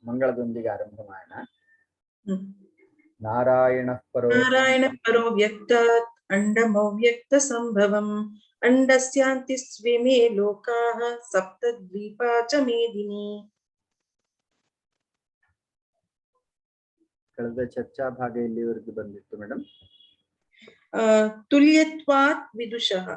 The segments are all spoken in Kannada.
ಮಂಗಳದೊಂದಿಗೆ ಆರಂಭ ಮಾಡೋಣ. ನಾರಾಯಣ ಪರೋ ವ್ಯಕ್ತಾತ್ ಅಂಡಮವ್ಯಕ್ತ ಸಂಭವಂ ಅಂಡಸ್ಯಾಂತಿ ಸ್ವಿಮೇ ಲೋಕಾಃ ಸಪ್ತದ್ವೀಪಾ ಚ ಮೇದಿನಿ. ಕಳೆದ ಚರ್ಚಾ ಭಾಗ ಎಲ್ಲಿವರೆಗೂ ಬಂದಿತ್ತು ಮೇಡಮ್? ತುಲ್ಯತ್ವಾತ್ ವಿದುಷಃ.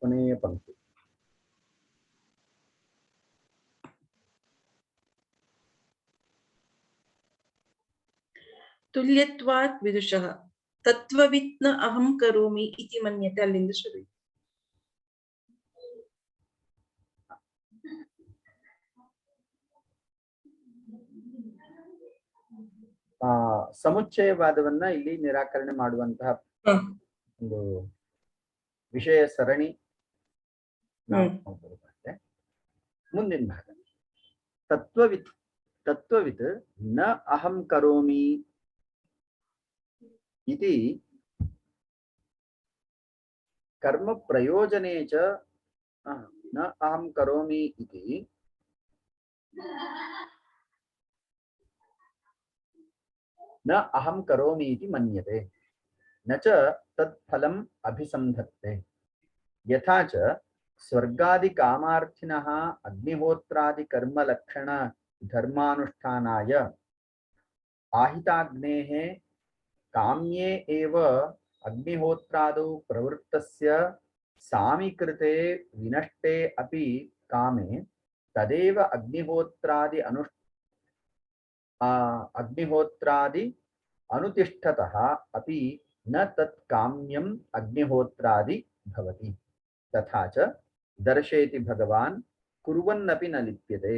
ಕೊನೆಯ ಪಂಕ್ತಿ. ತುಲ್ಯತ್ವಾತ್ ವಿದುಷಃ ತತ್ವವಿತ್ನ ಅಹಂ ಕರೋಮಿ ಇತಿ ಮನ್ಯತೆ. ಅಲ್ಲಿಂದ ಶುರು. ಸಮುಚ್ಚಯವಾದವನ್ನ ಇಲ್ಲಿ ನಿರಾಕರಣೆ ಮಾಡುವಂತಹ ಒಂದು ವಿಷಯ ಸರಣಿ ಮುಂದಿನ ಭಾಗ. ತತ್ವವಿತ್ ನ ಅಹಂ ಕರೋಮಿ ಇತಿ ಕರ್ಮ ಪ್ರಯೋಜನೆ ಚ ನ ಅಹಂ ಕರೋಮಿ ಇತಿ ನ ಅಹಂ ಕರೋಮಿ ಇತಿ ಮನ್ಯತೆ ನ ಚ ತತ್ಫಲಂ ಅಭಿಸಂಧತ್ತೆ. ಯಥಾ ಚ ಸ್ವರ್ಗಾದಿ ಕಾಮಾರ್ಥಿನಃ ಅಗ್ನಿಹೋತ್ರಾದಿ ಕರ್ಮ ಲಕ್ಷಣ ಧರ್ಮಾನುಷ್ಠಾನಾಯ ಆಹಿತಾಗ್ನೇಃ ಕಾಮ್ಯೇ ಏವ ಅಗ್ನಿಹೋತ್ರಾದೌ ಪ್ರವೃತ್ತಸ್ಯ ಸಾಮೀಕೃತೆ ವಿನಷ್ಟೇ ಅಪಿ ಕಾಮೆ ತದೇವ ಅಗ್ನಿಹೋತ್ರಾದಿ ಅನುತಿಷ್ಠತಃ ಅಪಿ ನ ತತ್ ಕಾಮ್ಯಂ ಅಗ್ನಿಹೋತ್ರಾದಿ ಭವತಿ. ತಥಾ ಚ ದರ್ಶಯತಿ ಭಗವಾನ್ ಕುರ್ವನ್ನಪಿ ನ ಲಿಪ್ಯತೆ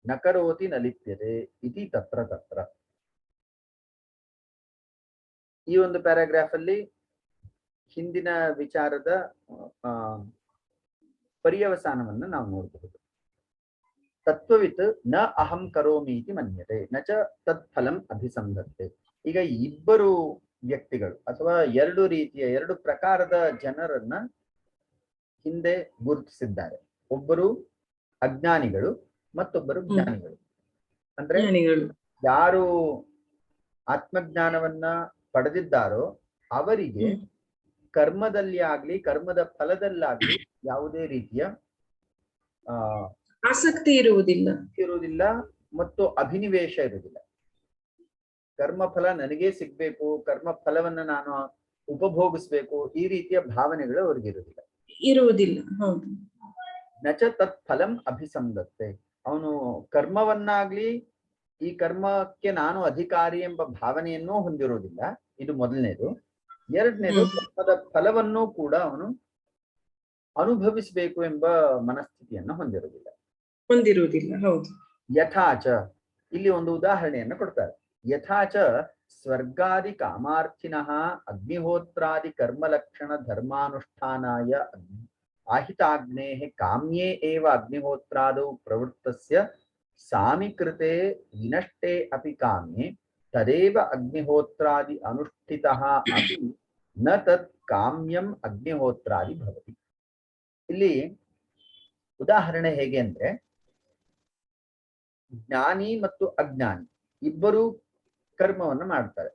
ನ ಕರೋತಿ ನ ಲಿಪ್ಯತೆ ಇತಿ ತತ್ರ ತತ್ರ. ಈ ಒಂದು ಪ್ಯಾರಾಗ್ರಾಫ್ ಅಲ್ಲಿ ಹಿಂದಿನ ವಿಚಾರದ ಪರ್ಯವಸಾನವನ್ನು ನಾವು ನೋಡಬಹುದು. ತತ್ವವಿತ್ ನ ಅಹಂ ಕರೋಮಿ ಇತಿ ಮನ್ಯತೆ ನ ಚ ತತ್ಫಲಂ ಅಭಿಸಂಧತ್ತೆ. ಈಗ ಇಬ್ಬರು ವ್ಯಕ್ತಿಗಳು ಅಥವಾ ಎರಡು ಪ್ರಕಾರದ ಜನರನ್ನ ಹಿಂದೆ ಗುರುತಿಸಿದ್ದಾರೆ. ಒಬ್ಬರು ಅಜ್ಞಾನಿಗಳು, ಮತ್ತೊಬ್ಬರು ಜ್ಞಾನಿಗಳು. ಅಂದ್ರೆ ಯಾರು ಆತ್ಮಜ್ಞಾನವನ್ನ ಪಡೆದಿದ್ದಾರೋ ಅವರಿಗೆ ಕರ್ಮದಲ್ಲಿ ಆಗ್ಲಿ ಕರ್ಮದ ಫಲದಲ್ಲಾಗ್ಲಿ ಯಾವುದೇ ರೀತಿಯ ಆಸಕ್ತಿ ಇರುವುದಿಲ್ಲ ಮತ್ತು ಅಭಿನಿವೇಶ ಇರುವುದಿಲ್ಲ. ಕರ್ಮಫಲ ನನಗೇ ಸಿಗ್ಬೇಕು, ಕರ್ಮ ಫಲವನ್ನ ನಾನು ಉಪಭೋಗಿಸ್ಬೇಕು, ಈ ರೀತಿಯ ಭಾವನೆಗಳು ಅವ್ರಿಗೆ ಇರುವುದಿಲ್ಲ. ನಚ ತತ್ ಫಲಂ ಅಭಿಸಂಧತ್ತೆ. ಅವನು ಕರ್ಮವನ್ನಾಗ್ಲಿ ಈ ಕರ್ಮಕ್ಕೆ ನಾನು ಅಧಿಕಾರಿ ಎಂಬ ಭಾವನೆಯನ್ನೂ ಹೊಂದಿರುವುದಿಲ್ಲ. ಇದು ಮೊದಲನೇದು. ಎರಡನೇದು, ಕರ್ಮದ ಫಲವನ್ನೂ ಕೂಡ ಅವನು ಅನುಭವಿಸಬೇಕು ಎಂಬ ಮನಸ್ಥಿತಿಯನ್ನು ಹೊಂದಿರುವುದಿಲ್ಲ. ಹೌದು. ಯಥಾಚ, ಇಲ್ಲಿ ಒಂದು ಉದಾಹರಣೆಯನ್ನು ಕೊಡ್ತಾರೆ. ಯಥಾಚ ಸ್ವರ್ಗಾದಿ ಕಾಮಾರ್ಥಿನಃ ಅಗ್ನಿಹೋತ್ರಾದಿ ಕರ್ಮಲಕ್ಷಣ ಧರ್ಮಾನುಷ್ಠಾನಾಯ ಆಹಿತಾಗ್ನೇಃ ಕಾಮ್ಯೇ ಏವ ಅಗ್ನಿಹೋತ್ರಾದೌ ಪ್ರವೃತ್ತಸ್ಯ ಸಾಮೀಕೃತೆ ವಿನಷ್ಟೇ ಅಪಿ ಕಾಮ್ಯೆ ತದೇವ ಅಗ್ನಿಹೋತ್ರಾದಿ ಅನುಷ್ಠಿತಃ ಅಪಿ ನ ತತ್ ಕಾಮ್ಯಂ ಅಗ್ನಿಹೋತ್ರಾದಿ ಭವತಿ. ಇಲ್ಲಿ ಉದಾಹರಣೆ ಹೇಗೆ ಅಂದ್ರೆ, ಜ್ಞಾನಿ ಮತ್ತು ಅಜ್ಞಾನಿ ಇಬ್ಬರು ಕರ್ಮವನ್ನು ಮಾಡ್ತಾರೆ.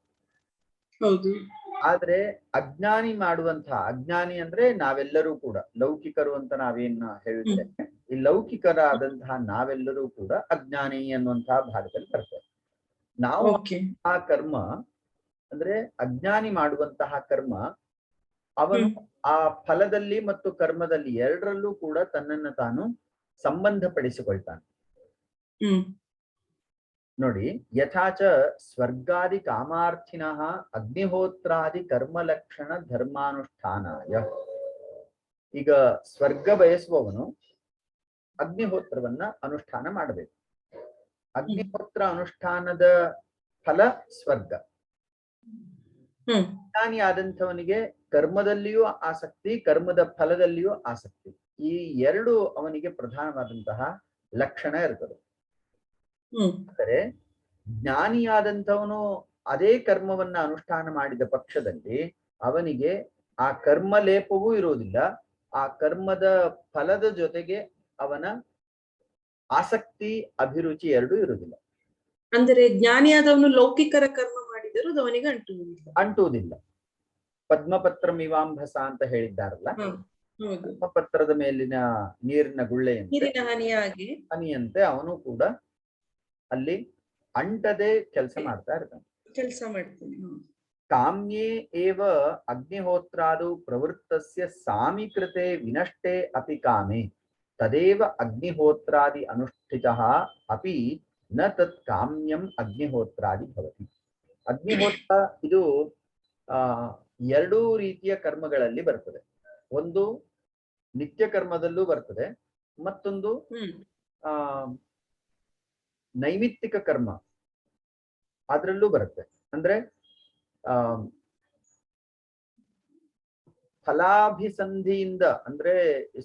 ಆದ್ರೆ ಅಜ್ಞಾನಿ ಮಾಡುವಂತಹ, ಅಜ್ಞಾನಿ ಅಂದ್ರೆ ನಾವೆಲ್ಲರೂ ಕೂಡ ಲೌಕಿಕರು ಅಂತ ನಾವೇನು ಹೇಳಿದ್ದೇವೆ, ಈ ಲೌಕಿಕರಾದಂತಹ ನಾವೆಲ್ಲರೂ ಕೂಡ ಅಜ್ಞಾನಿ ಅನ್ನುವಂತಹ ಭಾಗದಲ್ಲಿ ಬರ್ತೇವೆ. ನಾವು ಆ ಕರ್ಮ ಅಂದ್ರೆ ಅಜ್ಞಾನಿ ಮಾಡುವಂತಹ ಕರ್ಮ ಅವನು ಆ ಫಲದಲ್ಲಿ ಮತ್ತು ಕರ್ಮದಲ್ಲಿ ಎರಡರಲ್ಲೂ ಕೂಡ ತನ್ನನ್ನು ತಾನು ಸಂಬಂಧಪಡಿಸಿಕೊಳ್ತಾನೆ. ನೋಡಿ, ಯಥಾಚ ಸ್ವರ್ಗಾದಿ ಕಾಮಾರ್ಥಿನಃ ಅಗ್ನಿಹೋತ್ರಾದಿ ಕರ್ಮಲಕ್ಷಣ ಧರ್ಮಾನುಷ್ಠಾನಾಯ. ಈಗ ಸ್ವರ್ಗ ಬಯಸುವವನು ಅಗ್ನಿಹೋತ್ರವನ್ನ ಅನುಷ್ಠಾನ ಮಾಡಬೇಕು. ಅಗ್ನಿಹೋತ್ರ ಅನುಷ್ಠಾನದ ಫಲ ಸ್ವರ್ಗ. ಜ್ಞಾನಿ ಆದಂಥವನಿಗೆ ಕರ್ಮದಲ್ಲಿಯೂ ಆಸಕ್ತಿ, ಕರ್ಮದ ಫಲದಲ್ಲಿಯೂ ಆಸಕ್ತಿ. ಈ ಎರಡು ಅವನಿಗೆ ಪ್ರಧಾನವಾದಂತಹ ಲಕ್ಷಣ ಇರ್ತದೆ. ಅಂದರೆ ಜ್ಞಾನಿಯಾದಂಥವನು ಅದೇ ಕರ್ಮವನ್ನ ಅನುಷ್ಠಾನ ಮಾಡಿದ ಪಕ್ಷದಲ್ಲಿ ಅವನಿಗೆ ಆ ಕರ್ಮ ಲೇಪವೂ ಇರುವುದಿಲ್ಲ, ಆ ಕರ್ಮದ ಫಲದ ಜೊತೆಗೆ ಅವನ ಆಸಕ್ತಿ ಅಭಿರುಚಿ ಎರಡೂ ಇರುವುದಿಲ್ಲ. ಅಂದರೆ ಜ್ಞಾನಿಯಾದವನು ಲೌಕಿಕರ ಕರ್ಮ ಮಾಡಿದರೂ ಅದು ಅವನಿಗೆ ಅಂಟುವುದಿಲ್ಲ. ಪದ್ಮಪತ್ರ ಮಿವಾಂಭಸ ಅಂತ ಹೇಳಿದ್ದಾರಲ್ಲ, ಪದ್ಮಪತ್ರದ ಮೇಲಿನ ನೀರಿನ ಗುಳ್ಳೆಯಂತೆ ಹನಿಯಂತೆ ಅವನು ಕೂಡ ಅಲ್ಲಿ ಅಂಟದೆ ಕೆಲಸ ಮಾಡ್ತಾ ಇರ್ತಾನೆ. ಕಾಮ್ಯೇ ಏವ ಅಗ್ನಿಹೋತ್ರಾದು ಪ್ರವೃತ್ತಸ್ಯ ಸಾಮೀಕೃತೆ ವಿನಷ್ಟೇ ಅಪಿ ಕಾಮೆ ತದೇವ ಅಗ್ನಿಹೋತ್ರಾದಿ ಅನುಷ್ಠಿತಃ ಅಪಿ ನ ತತ್ ಕಾಮ್ಯಂ ಅಗ್ನಿಹೋತ್ರಾದಿ ಭವತಿ. ಅಗ್ನಿಹೋತ್ರ ಇದು ಎರಡೂ ರೀತಿಯ ಕರ್ಮಗಳಲ್ಲಿ ಬರ್ತದೆ. ಒಂದು ನಿತ್ಯ ಕರ್ಮದಲ್ಲೂ ಬರ್ತದೆ, ಮತ್ತೊಂದು ನೈಮಿತ್ತಿಕ ಕರ್ಮ ಅದರಲ್ಲೂ ಬರುತ್ತೆ. ಅಂದ್ರೆ ಫಲಾಭಿಸಂಧಿಯಿಂದ ಅಂದ್ರೆ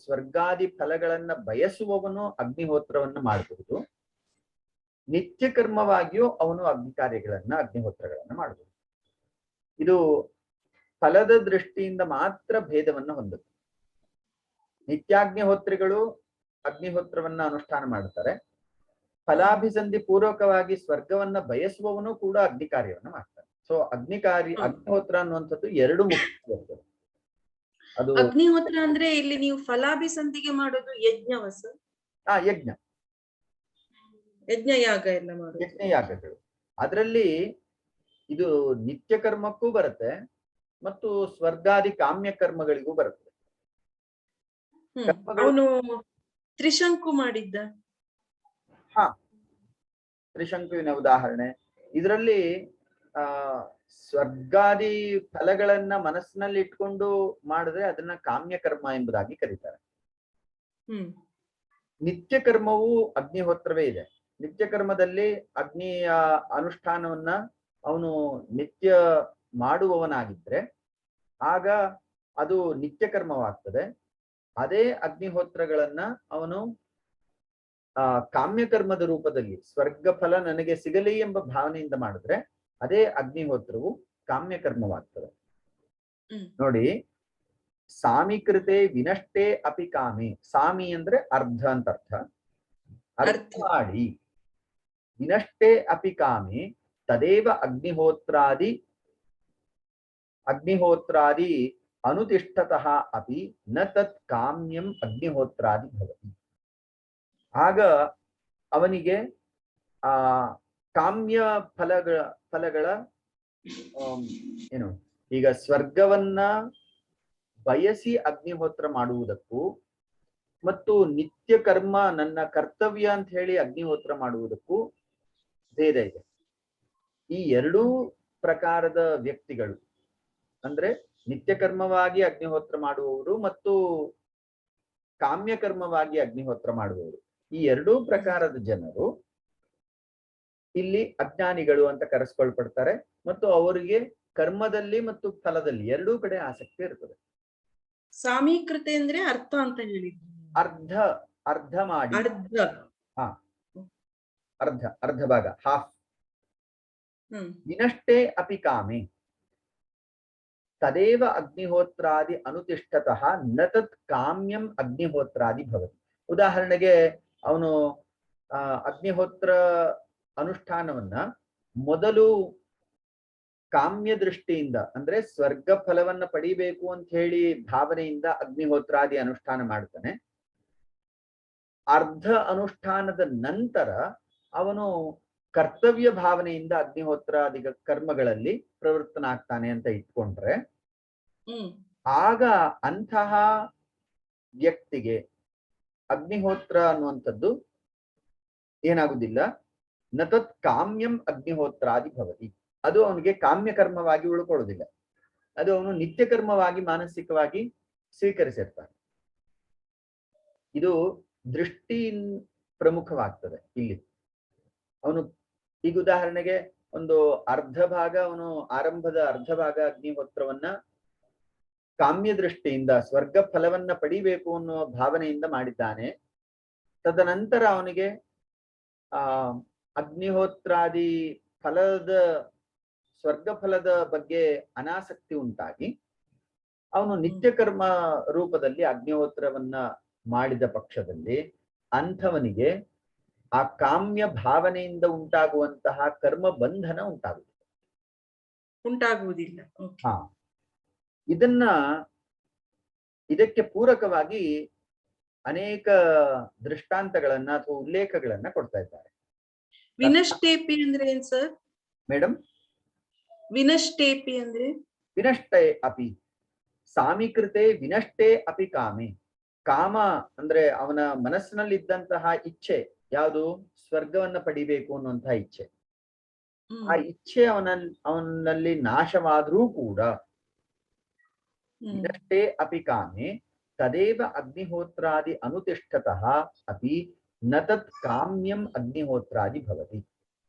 ಸ್ವರ್ಗಾದಿ ಫಲಗಳನ್ನ ಬಯಸುವವನು ಅಗ್ನಿಹೋತ್ರವನ್ನ ಮಾಡಬಹುದು, ನಿತ್ಯ ಕರ್ಮವಾಗಿಯೂ ಅವನು ಅಗ್ನಿಹೋತ್ರಗಳನ್ನ ಮಾಡಬಹುದು. ಇದು ಫಲದ ದೃಷ್ಟಿಯಿಂದ ಮಾತ್ರ ಭೇದವನ್ನ ಹೊಂದುತ್ತೆ. ನಿತ್ಯಾಗ್ನಿಹೋತ್ರಿಗಳು ಅಗ್ನಿಹೋತ್ರವನ್ನ ಅನುಷ್ಠಾನ ಮಾಡ್ತಾರೆ, ಫಲಾಭಿಸಂಧಿ ಪೂರ್ವಕವಾಗಿ ಸ್ವರ್ಗವನ್ನ ಬಯಸುವವನು ಕೂಡ ಅಗ್ನಿ ಕಾರ್ಯವನ್ನ ಮಾಡ್ತಾನೆ. ಸೊ ಅಗ್ನಿಹೋತ್ರ ಅನ್ನುವಂಥದ್ದು ಎರಡು ಮುಖ್ಯ. ಅದು ಅಗ್ನಿಹೋತ್ರ ಅಂದ್ರೆ ಇಲ್ಲಿ ನೀವು ಫಲಾಭಿಸಂಧಿಗೆ ಮಾಡೋದು ಯಜ್ಞವಸ? ಯಜ್ಞಯಾಗ ಎಲ್ಲ ಮಾಡೋದು, ಯಜ್ಞಯಾಗಗಳು. ಅದರಲ್ಲಿ ಇದು ನಿತ್ಯ ಕರ್ಮಕ್ಕೂ ಬರುತ್ತೆ ಮತ್ತು ಸ್ವರ್ಗಾದಿ ಕಾಮ್ಯ ಕರ್ಮಗಳಿಗೂ ಬರುತ್ತೆ. ಅವನು ತ್ರಿಶಂಕು ಮಾಡಿದ್ದ. ತ್ರಿಶಂಕುವಿನ ಉದಾಹರಣೆ ಇದರಲ್ಲಿ ಸ್ವರ್ಗಾದಿ ಫಲಗಳನ್ನ ಮನಸ್ಸಿನಲ್ಲಿ ಇಟ್ಕೊಂಡು ಮಾಡಿದ್ರೆ ಅದನ್ನ ಕಾಮ್ಯ ಕರ್ಮ ಎಂಬುದಾಗಿ ಕರೀತಾರೆ. ನಿತ್ಯ ಕರ್ಮವು ಅಗ್ನಿಹೋತ್ರವೇ ಇದೆ. ನಿತ್ಯ ಕರ್ಮದಲ್ಲಿ ಅಗ್ನಿಯ ಅನುಷ್ಠಾನವನ್ನ ಅವನು ನಿತ್ಯ ಮಾಡುವವನಾಗಿದ್ರೆ ಆಗ ಅದು ನಿತ್ಯ ಕರ್ಮವಾಗ್ತದೆ. ಅದೇ ಅಗ್ನಿಹೋತ್ರಗಳನ್ನ ಅವನು ಕಾಮ್ಯ ಕರ್ಮದ ರೂಪದಲ್ಲಿ ಸ್ವರ್ಗ ಫಲ ನನಗೆ ಸಿಗಲಿ ಎಂಬ ಭಾವನೆಯಿಂದ ಮಾಡಿದ್ರೆ ಅದೇ ಅಗ್ನಿಹೋತ್ರವು ಕಾಮ್ಯ ಕರ್ಮವಾಗ್ತದೆ. ನೋಡಿ, ಸಾಮೀಕೃತೆ ವಿನಷ್ಟೇ ಅಪಿ ಕಾಮೆ. ಸಾಮಿ ಅಂದ್ರೆ ಅರ್ಧ ಅಂತ ಅರ್ಥ. ಅರ್ಥ ಮಾಡಿ ವಿನಷ್ಟೇ ಅಪಿ ಕಾಮೆ ತದೇವ ಅಗ್ನಿಹೋತ್ರಾದಿ ಅನುತಿಷ್ಠತಃ ಅಪಿ ನ ತತ್ ಕಾಮ್ಯಂ ಅಗ್ನಿಹೋತ್ರಾದಿ ಭವತಿ. ಆಗ ಅವನಿಗೆ ಕಾಮ್ಯ ಫಲಗಳ ಏನು, ಈಗ ಸ್ವರ್ಗವನ್ನ ಬಯಸಿ ಅಗ್ನಿಹೋತ್ರ ಮಾಡುವುದಕ್ಕೂ ಮತ್ತು ನಿತ್ಯ ಕರ್ಮ ನನ್ನ ಕರ್ತವ್ಯ ಅಂತ ಹೇಳಿ ಅಗ್ನಿಹೋತ್ರ ಮಾಡುವುದಕ್ಕೂ ಭೇದ ಇದೆ. ಈ ಎರಡೂ ಪ್ರಕಾರದ ವ್ಯಕ್ತಿಗಳು ಅಂದ್ರೆ ನಿತ್ಯ ಕರ್ಮವಾಗಿ ಅಗ್ನಿಹೋತ್ರ ಮಾಡುವವರು ಮತ್ತು ಕಾಮ್ಯ ಕರ್ಮವಾಗಿ ಅಗ್ನಿಹೋತ್ರ ಮಾಡುವವರು, ಈ ಎರಡೂ ಪ್ರಕಾರದ ಜನರು ಇಲ್ಲಿ ಅಜ್ಞಾನಿಗಳು ಅಂತ ಕರೆಸ್ಕೊಳ್ಪಡ್ತಾರೆ. ಮತ್ತು ಅವರಿಗೆ ಕರ್ಮದಲ್ಲಿ ಮತ್ತು ಫಲದಲ್ಲಿ ಎರಡೂ ಕಡೆ ಆಸಕ್ತಿ ಇರ್ತದೆ. ಸಾಮೀಕೃತೆ ಅಂದ್ರೆ ಅರ್ಥ ಅಂತ ಹೇಳಿದ್ರು. ಅರ್ಧ ಮಾಡಿ, ಅರ್ಧ ಭಾಗ, ಹಾಫ್. ವಿನಷ್ಟೇ ಅಪಿ ಕಾಮೆ ತದೇವ ಅಗ್ನಿಹೋತ್ರಾದಿ ಅನುತಿಷ್ಠತಃ ನ ತತ್ ಕಾಮ್ಯಂ ಅಗ್ನಿಹೋತ್ರಾದಿ ಭವತಿ. ಉದಾಹರಣೆಗೆ ಅವನು ಅಗ್ನಿಹೋತ್ರ ಅನುಷ್ಠಾನವನ್ನ ಮೊದಲು ಕಾಮ್ಯ ದೃಷ್ಟಿಯಿಂದ ಅಂದ್ರೆ ಸ್ವರ್ಗ ಫಲವನ್ನ ಪಡಿಬೇಕು ಅಂತ ಹೇಳಿ ಭಾವನೆಯಿಂದ ಅಗ್ನಿಹೋತ್ರಾದಿ ಅನುಷ್ಠಾನ ಮಾಡ್ತಾನೆ. ಅರ್ಧ ಅನುಷ್ಠಾನದ ನಂತರ ಅವನು ಕರ್ತವ್ಯ ಭಾವನೆಯಿಂದ ಅಗ್ನಿಹೋತ್ರಾದಿ ಕರ್ಮಗಳಲ್ಲಿ ಪ್ರವೃತ್ತನಾಗ್ತಾನೆ ಅಂತ ಇಟ್ಕೊಂಡ್ರೆ ಆಗ ಅಂತಹ ವ್ಯಕ್ತಿಗೆ ಅಗ್ನಿಹೋತ್ರ ಅನ್ನುವಂಥದ್ದು ಏನಾಗುದಿಲ್ಲ, ನತತ್ ಕಾಮ್ಯಂ ಅಗ್ನಿಹೋತ್ರಾದಿ ಭವತಿ. ಅದು ಅವನಿಗೆ ಕಾಮ್ಯ ಕರ್ಮವಾಗಿ ಉಳ್ಕೊಳ್ಳೋದಿಲ್ಲ, ಅದು ಅವನು ನಿತ್ಯ ಕರ್ಮವಾಗಿ ಮಾನಸಿಕವಾಗಿ ಸ್ವೀಕರಿಸಿರ್ತಾನೆ. ಇದು ದೃಷ್ಟಿ ಪ್ರಮುಖವಾಗ್ತದೆ ಇಲ್ಲಿ. ಅವನು ಈಗ ಉದಾಹರಣೆಗೆ ಒಂದು ಅರ್ಧ ಭಾಗ, ಅವನು ಆರಂಭದ ಅರ್ಧ ಭಾಗ ಅಗ್ನಿಹೋತ್ರವನ್ನ ಕಾಮ್ಯ ದೃಷ್ಟಿಯಿಂದ ಸ್ವರ್ಗ ಫಲವನ್ನ ಪಡಿಬೇಕು ಅನ್ನುವ ಭಾವನೆಯಿಂದ ಮಾಡಿದ್ದಾನೆ. ತದನಂತರ ಅವನಿಗೆ ಅಗ್ನಿಹೋತ್ರಾದಿ ಫಲದ ಸ್ವರ್ಗ ಫಲದ ಬಗ್ಗೆ ಅನಾಸಕ್ತಿ ಉಂಟಾಗಿ ಅವನು ನಿತ್ಯ ಕರ್ಮ ರೂಪದಲ್ಲಿ ಅಗ್ನಿಹೋತ್ರವನ್ನ ಮಾಡಿದ ಪಕ್ಷದಲ್ಲಿ ಅಂಥವನಿಗೆ ಆ ಕಾಮ್ಯ ಭಾವನೆಯಿಂದ ಉಂಟಾಗುವಂತಹ ಕರ್ಮ ಬಂಧನ ಉಂಟಾಗುವುದಿಲ್ಲ. ಇದಕ್ಕೆ ಪೂರಕವಾಗಿ ಅನೇಕ ದೃಷ್ಟಾಂತಗಳನ್ನ ಅಥವಾ ಉಲ್ಲೇಖಗಳನ್ನ ಕೊಡ್ತಾ ಇದ್ದಾರೆ. ವಿನಷ್ಟೇಪಿ ಅಂದ್ರೆ ಏನ್ ಸರ್? ಮೇಡಮ್, ವಿನಷ್ಟೇಪಿ ಅಂದ್ರೆ ವಿನಷ್ಟೇ ಅಪಿ ಸಾಮೀಕೃತೆ ವಿನಷ್ಟೇ ಅಪಿ ಕಾಮೆ. ಕಾಮ ಅಂದ್ರೆ ಅವನ ಮನಸ್ಸಿನಲ್ಲಿ ಇದ್ದಂತಹ ಇಚ್ಛೆ ಯಾವುದು? ಸ್ವರ್ಗವನ್ನ ಪಡಿಬೇಕು ಅನ್ನುವಂತಹ ಇಚ್ಛೆ. ಆ ಇಚ್ಛೆ ಅವನಲ್ಲಿ ನಾಶವಾದ್ರೂ ಕೂಡ ವಿನಷ್ಟೇ ಅಪಿ ಕಾಮೆ ತದೇವ ಅಗ್ನಿಹೋತ್ರಾದಿ ಅನುತಿಷ್ಠತಃ ಅಪಿ ನ ತತ್ ಕಾಮ್ಯಂ ಅಗ್ನಿಹೋತ್ರಾದಿ ಭವತಿ.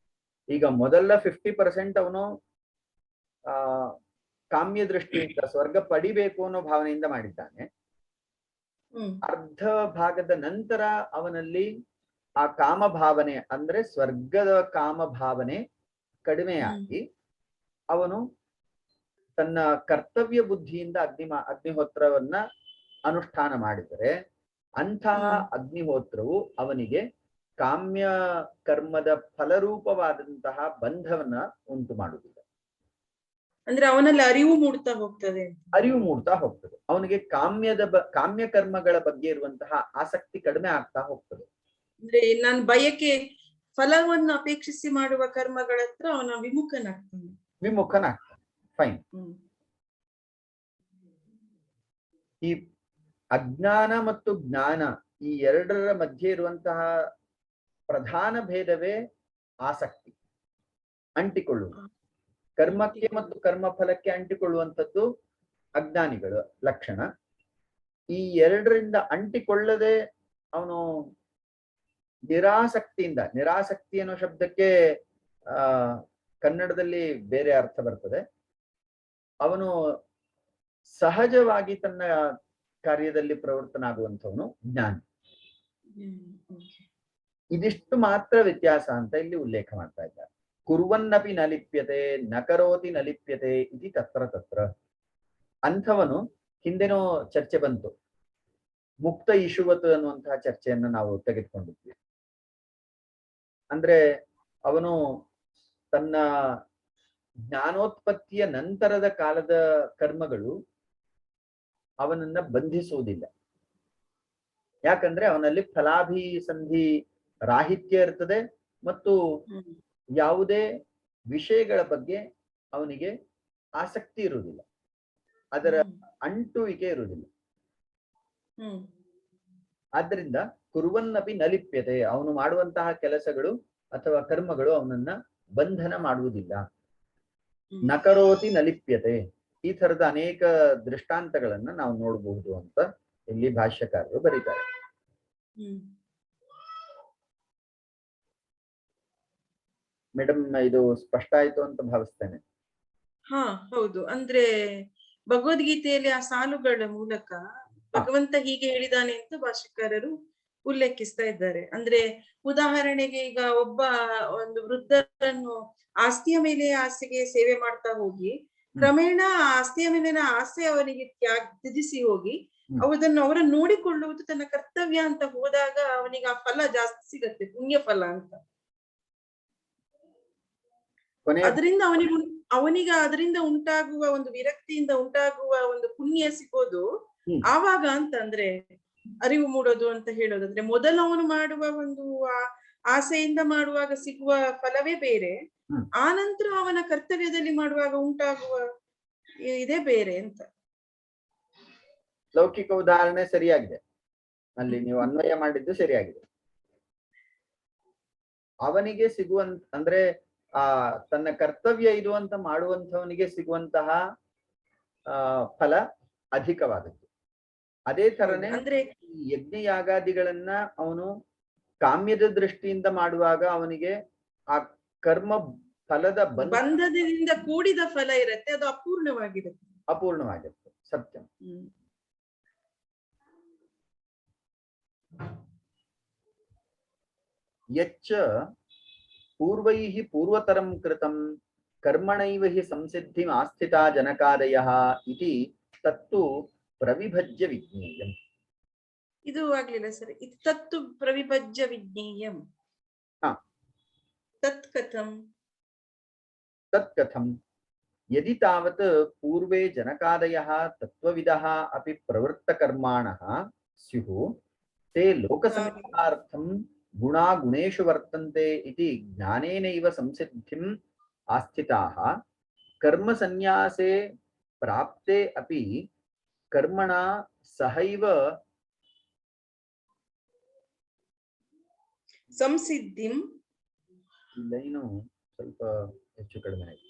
ಈಗ ಮೊದಲ 50% ಅವನು ಕಾಮ್ಯ ದೃಷ್ಟಿಯಿಂದ ಸ್ವರ್ಗ ಪಡಿಬೇಕು ಅನ್ನೋ ಭಾವನೆಯಿಂದ ಮಾಡಿದ್ದಾನೆ. ಅರ್ಧ ಭಾಗದ ನಂತರ ಅವನಲ್ಲಿ ಆ ಕಾಮ ಭಾವನೆ ಅಂದ್ರೆ ಸ್ವರ್ಗದ ಕಾಮ ಭಾವನೆ ಕಡಿಮೆಯಾಗಿ ಅವನು ತನ್ನ ಕರ್ತವ್ಯ ಬುದ್ಧಿಯಿಂದ ಅಗ್ನಿಹೋತ್ರವನ್ನ ಅನುಷ್ಠಾನ ಮಾಡಿದರೆ ಅಂತಹ ಅಗ್ನಿಹೋತ್ರವು ಅವನಿಗೆ ಕಾಮ್ಯ ಕರ್ಮದ ಫಲರೂಪವಾದಂತಹ ಬಂಧವನ್ನ ಉಂಟು ಮಾಡುವುದಿಲ್ಲ. ಅಂದ್ರೆ ಅವನಲ್ಲಿ ಅರಿವು ಮೂಡ್ತಾ ಹೋಗ್ತದೆ. ಅವನಿಗೆ ಕಾಮ್ಯ ಕರ್ಮಗಳ ಬಗ್ಗೆ ಇರುವಂತಹ ಆಸಕ್ತಿ ಕಡಿಮೆ ಆಗ್ತಾ ಹೋಗ್ತದೆ. ಅಂದ್ರೆ ನಾನು ಬಯಕೆ ಫಲವನ್ನು ಅಪೇಕ್ಷಿಸಿ ಮಾಡುವ ಕರ್ಮಗಳ ಹತ್ರ ಅವನ ವಿಮುಖನಾಗ್ತಾನೆ. ಫೈನ್. ಈ ಅಜ್ಞಾನ ಮತ್ತು ಜ್ಞಾನ ಈ ಎರಡರ ಮಧ್ಯೆ ಇರುವಂತಹ ಪ್ರಧಾನ ಭೇದವೇ ಆಸಕ್ತಿ, ಅಂಟಿಕೊಳ್ಳುವುದು. ಕರ್ಮಕ್ಕೆ ಮತ್ತು ಕರ್ಮ ಫಲಕ್ಕೆ ಅಂಟಿಕೊಳ್ಳುವಂಥದ್ದು ಅಜ್ಞಾನಿಗಳ ಲಕ್ಷಣ. ಈ ಎರಡರಿಂದ ಅಂಟಿಕೊಳ್ಳದೆ ಅವನು ನಿರಾಸಕ್ತಿ ಅನ್ನೋ ಶಬ್ದಕ್ಕೆ ಕನ್ನಡದಲ್ಲಿ ಬೇರೆ ಅರ್ಥ ಬರ್ತದೆ. ಅವನು ಸಹಜವಾಗಿ ತನ್ನ ಕಾರ್ಯದಲ್ಲಿ ಪ್ರವರ್ತನಾಗುವಂಥವನು ಜ್ಞಾನಿ. ಇದಿಷ್ಟು ಮಾತ್ರ ವ್ಯತ್ಯಾಸ ಅಂತ ಇಲ್ಲಿ ಉಲ್ಲೇಖ ಮಾಡ್ತಾ ಇದ್ದಾರೆ. ಕುರ್ವನ್ನಪಿ ನ ಲಿಪ್ಯತೆ ನ ಕರೋತಿ ನ ಲಿಪ್ಯತೆ ಇತಿ ತತ್ರ ಅಂಥವನು, ಹಿಂದೆನೋ ಚರ್ಚೆ ಬಂತು, ಮುಕ್ತ ಇಶುವತ್ ಅನ್ನುವಂತಹ ಚರ್ಚೆಯನ್ನು ನಾವು ತೆಗೆದುಕೊಂಡಿದ್ವಿ. ಅಂದ್ರೆ ಅವನು ತನ್ನ ಜ್ಞಾನೋತ್ಪತ್ತಿಯ ನಂತರದ ಕಾಲದ ಕರ್ಮಗಳು ಅವನನ್ನ ಬಂಧಿಸುವುದಿಲ್ಲ. ಯಾಕಂದ್ರೆ ಅವನಲ್ಲಿ ಫಲಾಭಿಸಂಧಿ ರಾಹಿತ್ಯ ಇರ್ತದೆ ಮತ್ತು ಯಾವುದೇ ವಿಷಯಗಳ ಬಗ್ಗೆ ಅವನಿಗೆ ಆಸಕ್ತಿ ಇರುವುದಿಲ್ಲ, ಅದರ ಅಂಟುವಿಕೆ ಇರುವುದಿಲ್ಲ. ಆದ್ದರಿಂದ ಕುರುವನ್ನಪಿ ನಲಿಪ್ಯತೆ, ಅವನು ಮಾಡುವಂತಹ ಕೆಲಸಗಳು ಅಥವಾ ಕರ್ಮಗಳು ಅವನನ್ನ ಬಂಧನ ಮಾಡುವುದಿಲ್ಲ. ನಕರೋತಿ ನಲಿಪ್ಯತೆ, ಈ ತರದ ಅನೇಕ ದೃಷ್ಟಾಂತಗಳನ್ನ ನಾವು ನೋಡಬಹುದು ಅಂತ ಇಲ್ಲಿ ಭಾಷ್ಯಕಾರರು ಬರೀತಾರೆ. ಮೇಡಮ್, ಇದು ಸ್ಪಷ್ಟ ಆಯ್ತು ಅಂತ ಭಾವಿಸ್ತೇನೆ. ಹೌದು. ಅಂದ್ರೆ ಭಗವದ್ಗೀತೆಯಲ್ಲಿ ಆ ಸಾಲುಗಳ ಮೂಲಕ ಭಗವಂತ ಹೀಗೆ ಹೇಳಿದಾನೆ ಅಂತ ಭಾಷ್ಯಕಾರರು ಉಲ್ಲೇಖಿಸ್ತಾ ಇದ್ದಾರೆ. ಅಂದ್ರೆ ಉದಾಹರಣೆಗೆ ಈಗ ಒಂದು ವೃದ್ಧರನ್ನು ಆಸ್ತಿಯ ಮೇಲೆ ಆಸೆಗೆ ಸೇವೆ ಮಾಡ್ತಾ ಹೋಗಿ ಕ್ರಮೇಣ ಆಸ್ತಿಯ ಮೇಲಿನ ಆಸೆ ಅವನಿಗೆ ತ್ಯಜಿಸಿ ಹೋಗಿ ಅವರನ್ನು ನೋಡಿಕೊಳ್ಳುವುದು ತನ್ನ ಕರ್ತವ್ಯ ಅಂತ ಹೋದಾಗ ಅವನಿಗೆ ಆ ಫಲ ಜಾಸ್ತಿ ಸಿಗತ್ತೆ, ಪುಣ್ಯ ಫಲ ಅಂತ. ಅದರಿಂದ ಅದರಿಂದ ಉಂಟಾಗುವ ಒಂದು ವಿರಕ್ತಿಯಿಂದ ಉಂಟಾಗುವ ಒಂದು ಪುಣ್ಯ ಸಿಗೋದು ಆವಾಗ ಅಂತ ಅಂದ್ರೆ ಅರಿವು ಮೂಡೋದು ಅಂತ ಹೇಳೋದು. ಅಂದ್ರೆ ಮೊದಲು ಅವನು ಮಾಡುವ ಒಂದು ಆಸೆಯಿಂದ ಮಾಡುವಾಗ ಸಿಗುವ ಫಲವೇ ಬೇರೆ, ಆ ನಂತರ ಅವನ ಕರ್ತವ್ಯದಲ್ಲಿ ಮಾಡುವಾಗ ಉಂಟಾಗುವ ಇದೇ ಬೇರೆ ಅಂತ. ಲೌಕಿಕ ಉದಾಹರಣೆ ಸರಿಯಾಗಿದೆ, ಅಲ್ಲಿ ನೀವು ಅನ್ವಯ ಮಾಡಿದ್ದು ಸರಿಯಾಗಿದೆ. ಅವನಿಗೆ ಅಂದ್ರೆ ತನ್ನ ಕರ್ತವ್ಯ ಇದು ಅಂತ ಮಾಡುವಂಥವನಿಗೆ ಸಿಗುವಂತಹ ಫಲ ಅಧಿಕವಾಗುತ್ತೆ. ಅದೇ ತರನೇ ಅಂದ್ರೆ ಯಜ್ಞ ಯಾಗಾದಿಗಳನ್ನ ಅವನು ಕಾಮ್ಯದ ದೃಷ್ಟಿಯಿಂದ ಮಾಡುವಾಗ ಅವನಿಗೆ ಆ ಕರ್ಮ ಫಲದ ಬಂಧದಿಂದ ಕೂಡಿದ ಫಲ ಇರುತ್ತೆ, ಅದು ಅಪೂರ್ಣವಾಗಿರುತ್ತೆ. ಸತ್ಯಂ. ಯಚ್ಚ ಪೂರ್ವೈಃ ಪೂರ್ವತರಂ ಕೃತಂ ಕರ್ಮಣೈವ ಹಿ ಸಂಸಿದ್ಧಿಂ ಆಸ್ಥಿತಾ ಜನಕಾದಯಃ ಇತಿ ತತ್ತು ಪ್ರವಿಭಜ್ಯ ವಿಜ್ಞೇಯಂ. ಇದು ಆಗ್ಲಿಲ್ಲ ಸರ್. ಇದು ತತ್ತು ಪ್ರವಿಭಜ್ಯ ವಿಜ್ಞೇಯಂ. ತತ್ ಕಥಂ? ತತ್ ಕಥಂ ಯದಿ ತಾವತ್ ಪೂರ್ವೇ ಜನಕಾದಯಃ ತತ್ವವಿದಃ ಅಪಿ ಪ್ರವೃತ್ತಕರ್ಮಾಣಃ ಸ್ಯುಃ ತೇ ಲೋಕಸಂಗ್ರಹಾರ್ಥಂ ಗುಣಾ ಗುಣೇಷು ವರ್ತಂತೆ ಇತಿ ಜ್ಞಾನೇನೈವ ಸಂಸಿದ್ಧಿಂ ಆಸ್ಥಿತಾಃ ಕರ್ಮ ಸನ್ಯಾಸೇ ಪ್ರಾಪ್ತೆ ಅಪಿ ಕರ್ಮಣಾ ಸಹೈವ ಸಂಸಿದ್ಧಿಂ. ಲೈನು ಸ್ವಲ್ಪ ಹೆಚ್ಚು ಕಡಿಮೆ ಆಯ್ತು.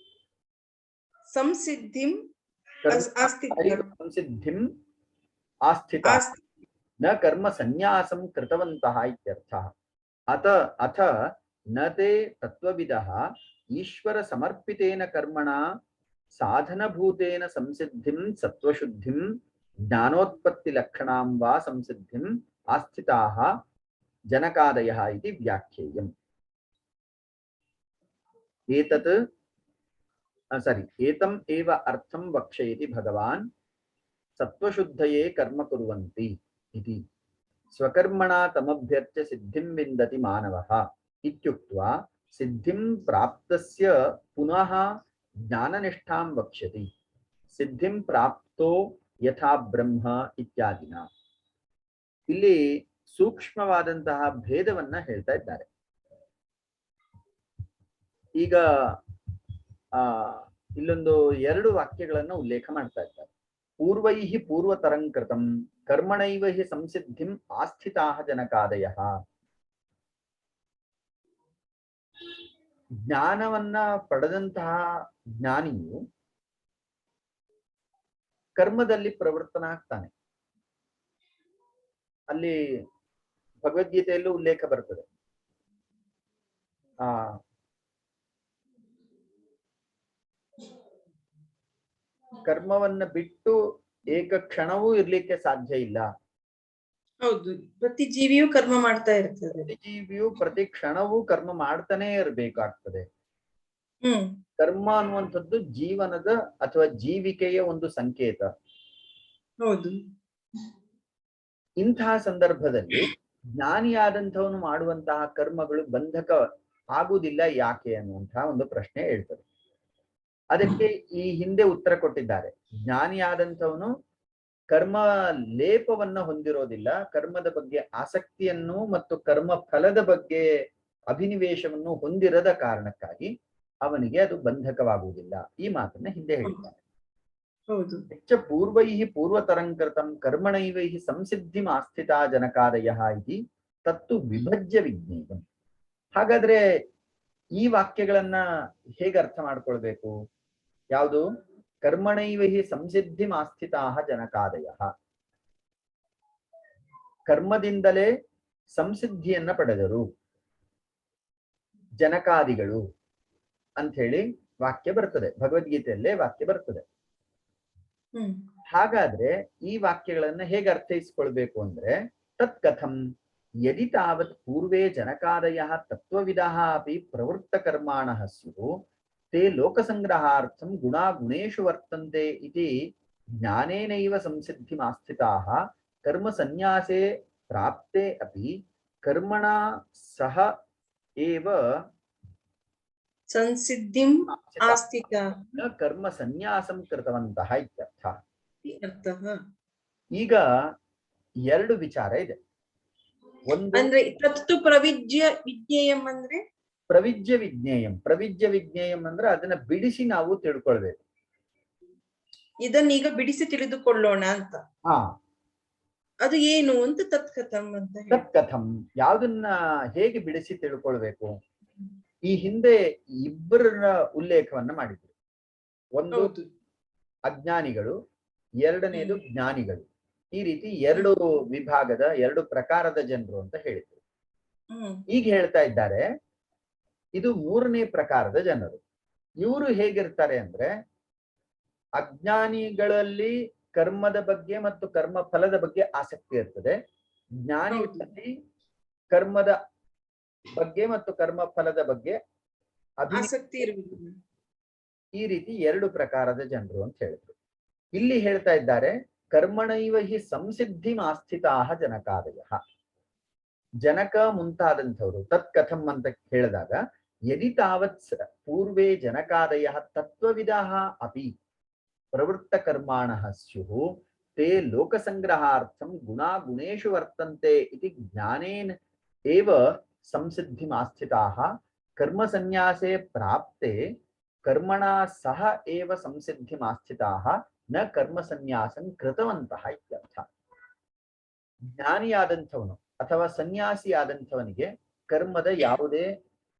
ಸಂಸಿದ್ಧಿಂ ಸಂಸಿದ್ಧಿಂ ಆಸ್ಥಿತಾ ನ ಕರ್ಮ ಸನ್ಯಾಸಂ ಕೃತವಂತಃ ಇತ್ಯರ್ಥಃ. ಅಥ ನ ತೇ ತತ್ವವಿದಃ ಈಶ್ವರ ಸಮರ್ಪಿತೇನ ಕರ್ಮಣ ಸಾಧನಭೂತೇನ ಸಂಸಿದ್ಧಿಂ ಸತ್ವಶುದ್ಧಿಂ ಜ್ಞಾನೋತ್ಪತ್ತಿ ಲಕ್ಷಣಾಂ ವಾ ಸಂಸಿದ್ಧಿಂ ಆಸ್ಥಿತಾಃ ಜನಕಾದಯಃ ಇತಿ ವ್ಯಾಖ್ಯೇಯಂ. ಏತಂ ಏವ ಅರ್ಥಂ ವಕ್ಷಯತಿ ಭಗವಾನ್ ಸತ್ವಶುದ್ಧಯೇ ಕರ್ಮ ಕುರ್ವಂತಿ ಇತಿ ಸ್ವಕರ್ಮಣಾ ತಮಭ್ಯರ್ಚ್ಯ ಸಿದ್ಧಿಂ ವಿಂದತಿ ಮಾನವಃ ಇತ್ಯುಕ್ತ್ವಾ ಸಿದ್ಧಿಂ ಪ್ರಾಪ್ತಸ್ಯ ಪುನಃ ಜ್ಞಾನನಿಷ್ಠಾಂ ವಕ್ಷ್ಯತಿ ಸಿದ್ಧಿಂ ಪ್ರಾಪ್ತೋ ಯಥಾ ಬ್ರಹ್ಮ ಇತ್ಯಾದಿನ. ಇಲ್ಲಿ ಸೂಕ್ಷ್ಮವಾದಂತಹ ಭೇದವನ್ನ ಹೇಳ್ತಾ ಇದ್ದಾರೆ. ಈಗ ಇಲ್ಲೊಂದು 2 ವಾಕ್ಯಗಳನ್ನು ಉಲ್ಲೇಖ ಮಾಡ್ತಾ ಇದ್ದಾರೆ. ಪೂರ್ವೈಃ ಪೂರ್ವತರಂ ಕೃತಂ ಕರ್ಮಣೈವ ಹಿ ಸಂಸಿದ್ಧಿಂ ಆಸ್ಥಿತಾಃ ಜನಕಾದಯಃ. ಜ್ಞಾನವನ್ನ ಪಡೆದಂತಹ ಜ್ಞಾನಿಯು ಕರ್ಮದಲ್ಲಿ ಪ್ರವೃತ್ತನಾಗ್ತಾನೆ. ಅಲ್ಲಿ ಭಗವದ್ಗೀತೆಯಲ್ಲೂ ಉಲ್ಲೇಖ ಬರ್ತದೆ. ಕರ್ಮವನ್ನ ಬಿಟ್ಟು ಏಕ ಕ್ಷಣವೂ ಇರ್ಲಿಕ್ಕೆ ಸಾಧ್ಯ ಇಲ್ಲ. ಹೌದು, ಪ್ರತಿ ಜೀವಿಯೂ ಕರ್ಮ ಮಾಡ್ತಾ ಇರ್ತದೆ. ಪ್ರತಿ ಜೀವಿಯು ಪ್ರತಿ ಕ್ಷಣವೂ ಕರ್ಮ ಮಾಡ್ತಾನೆ ಇರಬೇಕಾಗ್ತದೆ. ಕರ್ಮ ಅನ್ನುವಂಥದ್ದು ಜೀವನದ ಅಥವಾ ಜೀವಿಕೆಯ ಒಂದು ಸಂಕೇತ. ಹೌದು. ಇಂತಹ ಸಂದರ್ಭದಲ್ಲಿ ಜ್ಞಾನಿಯಾದಂಥವನು ಮಾಡುವಂತಹ ಕರ್ಮಗಳು ಬಂಧಕ ಆಗುವುದಿಲ್ಲ ಯಾಕೆ ಅನ್ನುವಂತಹ ಒಂದು ಪ್ರಶ್ನೆ ಹೇಳ್ತದೆ. ಅದಕ್ಕೆ ಈ ಹಿಂದೆ ಉತ್ತರ ಕೊಟ್ಟಿದ್ದಾರೆ. ಜ್ಞಾನಿಯಾದಂಥವನು ಕರ್ಮ ಲೇಪವನ್ನ ಹೊಂದಿರೋದಿಲ್ಲ, ಕರ್ಮದ ಬಗ್ಗೆ ಆಸಕ್ತಿಯನ್ನು ಮತ್ತು ಕರ್ಮ ಫಲದ ಬಗ್ಗೆ ಅಭಿನಿವೇಶವನ್ನು ಹೊಂದಿರದ ಕಾರಣಕ್ಕಾಗಿ ಅವನಿಗೆ ಅದು ಬಂಧಕವಾಗುವುದಿಲ್ಲ. ಈ ಮಾತನ್ನ ಹಿಂದೆ ಹೇಳಿದ್ದಾರೆ. ಹೆಚ್ಚ ಪೂರ್ವೈಃ ಪೂರ್ವತರಂಕೃತಂ ಕರ್ಮಣೈವೈಃ ಸಂಸಿದ್ಧಿಂ ಆಸ್ಥಿತಾ ಜನಕಾದಯಃ ಇತಿ ತತ್ತು ವಿಭಜ್ಯ ವಿಜ್ಞೇಯಂ. ಹಾಗಾದ್ರೆ ಈ ವಾಕ್ಯಗಳನ್ನ ಹೇಗೆ ಅರ್ಥ ಮಾಡ್ಕೊಳ್ಬೇಕು? ಯಾವುದು? ಕರ್ಮಣೈವೈಃ ಸಂಸಿದ್ಧಿಂ ಆಸ್ಥಿತಾಃ ಜನಕಾದಯಃ, ಕರ್ಮದಿಂದಲೇ ಸಂಸಿದ್ಧಿಯನ್ನ ಪಡೆದರು ಜನಕಾದಿಗಳು ಅಂತ ಹೇಳಿ ವಾಕ್ಯ ಬರ್ತದೆ. ಭಗವದ್ಗೀತೆಯಲ್ಲೇ ವಾಕ್ಯ ಬರ್ತದೆ. ಹಾಗಾದ್ರೆ ಈ ವಾಕ್ಯಗಳನ್ನ ಹೇಗೆ ಅರ್ಥೈಸ್ಕೊಳ್ಬೇಕು ಅಂದ್ರೆ, ತತ್ ಕಥಂ ಯದಿ ತಾವತ್ ಪೂರ್ವೇ ಜನಕಾದಯಃ ತತ್ವವಿದಃ ಅಪಿ ಪ್ರವೃತ್ತ ಕರ್ಮಾಣಃ ಸ್ಯುಃ ತೇ ಲೋಕಸಂಗ್ರಹಾರ್ಥಂ ಗುಣಾ ಗುಣೇಷು ವರ್ತಂತೆ ಇತಿ ಜ್ಞಾನೇನೈವ ಸಂಸಿದ್ಧಿಂ ಆಸ್ಥಿತಾಃ ಕರ್ಮ ಸನ್ಯಾಸೇ ಪ್ರಾಪ್ತೆ ಅಪಿ ಕರ್ಮಣಾ ಸಹ ಏವ ಸಂಸಿದ್ಧಿಂ ಆಸ್ಥಿತಾಃ ಕರ್ಮ ಸನ್ಯಾಸಂ ಕೃತವಂತಃ ಇತ್ಯರ್ಥ. ಈಗ 2 ವಿಚಾರ ಇದೆ. ಒಂದು ಅಂದ್ರೆ ತತ್ತು ಪ್ರವಿಜ್ಯ ವಿಜ್ಞೇಯಂ ಅಂದ್ರೆ ಪ್ರವಿಜ್ಯ ವಿಜ್ಞೇಯಂ. ಪ್ರವಿಜ್ಯ ವಿಜ್ಞೇಯಂ ಅಂದ್ರೆ ಅದನ್ನ ಬಿಡಿಸಿ ನಾವು ತಿಳ್ಕೊಳ್ಬೇಕು. ಇದನ್ನೀಗ ಬಿಡಿಸಿ ತಿಳಿದುಕೊಳ್ಳೋಣ ಅಂತ. ಅದು ಏನು ಅಂತ ತತ್ಕಥಂ ಅಂತ. ತತ್ಕಥಂ ಯಾವ್ದನ್ನ ಹೇಗೆ ಬಿಡಿಸಿ ತಿಳ್ಕೊಳ್ಬೇಕು? ಈ ಹಿಂದೆ 2 ಉಲ್ಲೇಖವನ್ನ ಮಾಡಿದ್ರು. ಒಂದು ಅಜ್ಞಾನಿಗಳು, 2ನೇದು ಜ್ಞಾನಿಗಳು. ಈ ರೀತಿ 2 ವಿಭಾಗದ 2 ಪ್ರಕಾರದ ಜನರು ಅಂತ ಹೇಳಿದ್ರು. ಈಗ ಹೇಳ್ತಾ ಇದ್ದಾರೆ ಇದು 3ನೇ ಪ್ರಕಾರದ ಜನರು. ಇವರು ಹೇಗಿರ್ತಾರೆ ಅಂದ್ರೆ, ಅಜ್ಞಾನಿಗಳಲ್ಲಿ ಕರ್ಮದ ಬಗ್ಗೆ ಮತ್ತು ಕರ್ಮ ಫಲದ ಬಗ್ಗೆ ಆಸಕ್ತಿ ಇರ್ತದೆ. ಜ್ಞಾನಿಗಳಲ್ಲಿ ಕರ್ಮದ ಬಗ್ಗೆ ಮತ್ತು ಕರ್ಮ ಫಲದ ಬಗ್ಗೆ ಆಸಕ್ತಿ ಇರುವುದಿಲ್ಲ. ಈ ರೀತಿ ಎರಡು ಪ್ರಕಾರದ ಜನರು ಅಂತ ಹೇಳಿದ್ರು. ಇಲ್ಲಿ ಹೇಳ್ತಾ ಇದ್ದಾರೆ ಕರ್ಮಣೈವ ಹಿ ಸಂಸಿದ್ಧಿ ಆಸ್ಥಿತಾಹ ಜನಕಾದಯ. ಜನಕ ಮುಂತಾದಂಥವ್ರು ತತ್ ಕಥಂ ಅಂತ ಹೇಳಿದಾಗ ಯದಿ ತಾವತ್ ಪೂರ್ವೇ ಜನಕಾದಯ ತತ್ವವಿದಃ ಅಪಿ ಪ್ರವೃತ್ತ ಕರ್ಮಾಣಃ ಸ್ಯುಃ ತೇ ಲೋಕಸಂಗ್ರಹಾರ್ಥಂ ಗುಣೇಶು ವರ್ತಂತೆ ಇತಿ ಜ್ಞಾನೇನ ಏವ ಸಂಸಿದ್ಧಿಮಾಸ್ಥಿತಾಃ ಕರ್ಮ ಸನ್ಯಾಸೆ ಪ್ರಾಪ್ತೆ ಕರ್ಮಣ ಸಹ ಏವ ಸಂಸಿದ್ಧಿಮಾಸ್ಥಿತಾಃ ನ ಕರ್ಮ ಸನ್ಯಾಸಂ ಕೃತವಂತಹ ಇತ್ಯರ್ಥ. ಜ್ಞಾನಿಯಾದಂಥವನು ಅಥವಾ ಸನ್ಯಾಸಿಯಾದಂಥವನಿಗೆ ಕರ್ಮದ ಯಾವುದೇ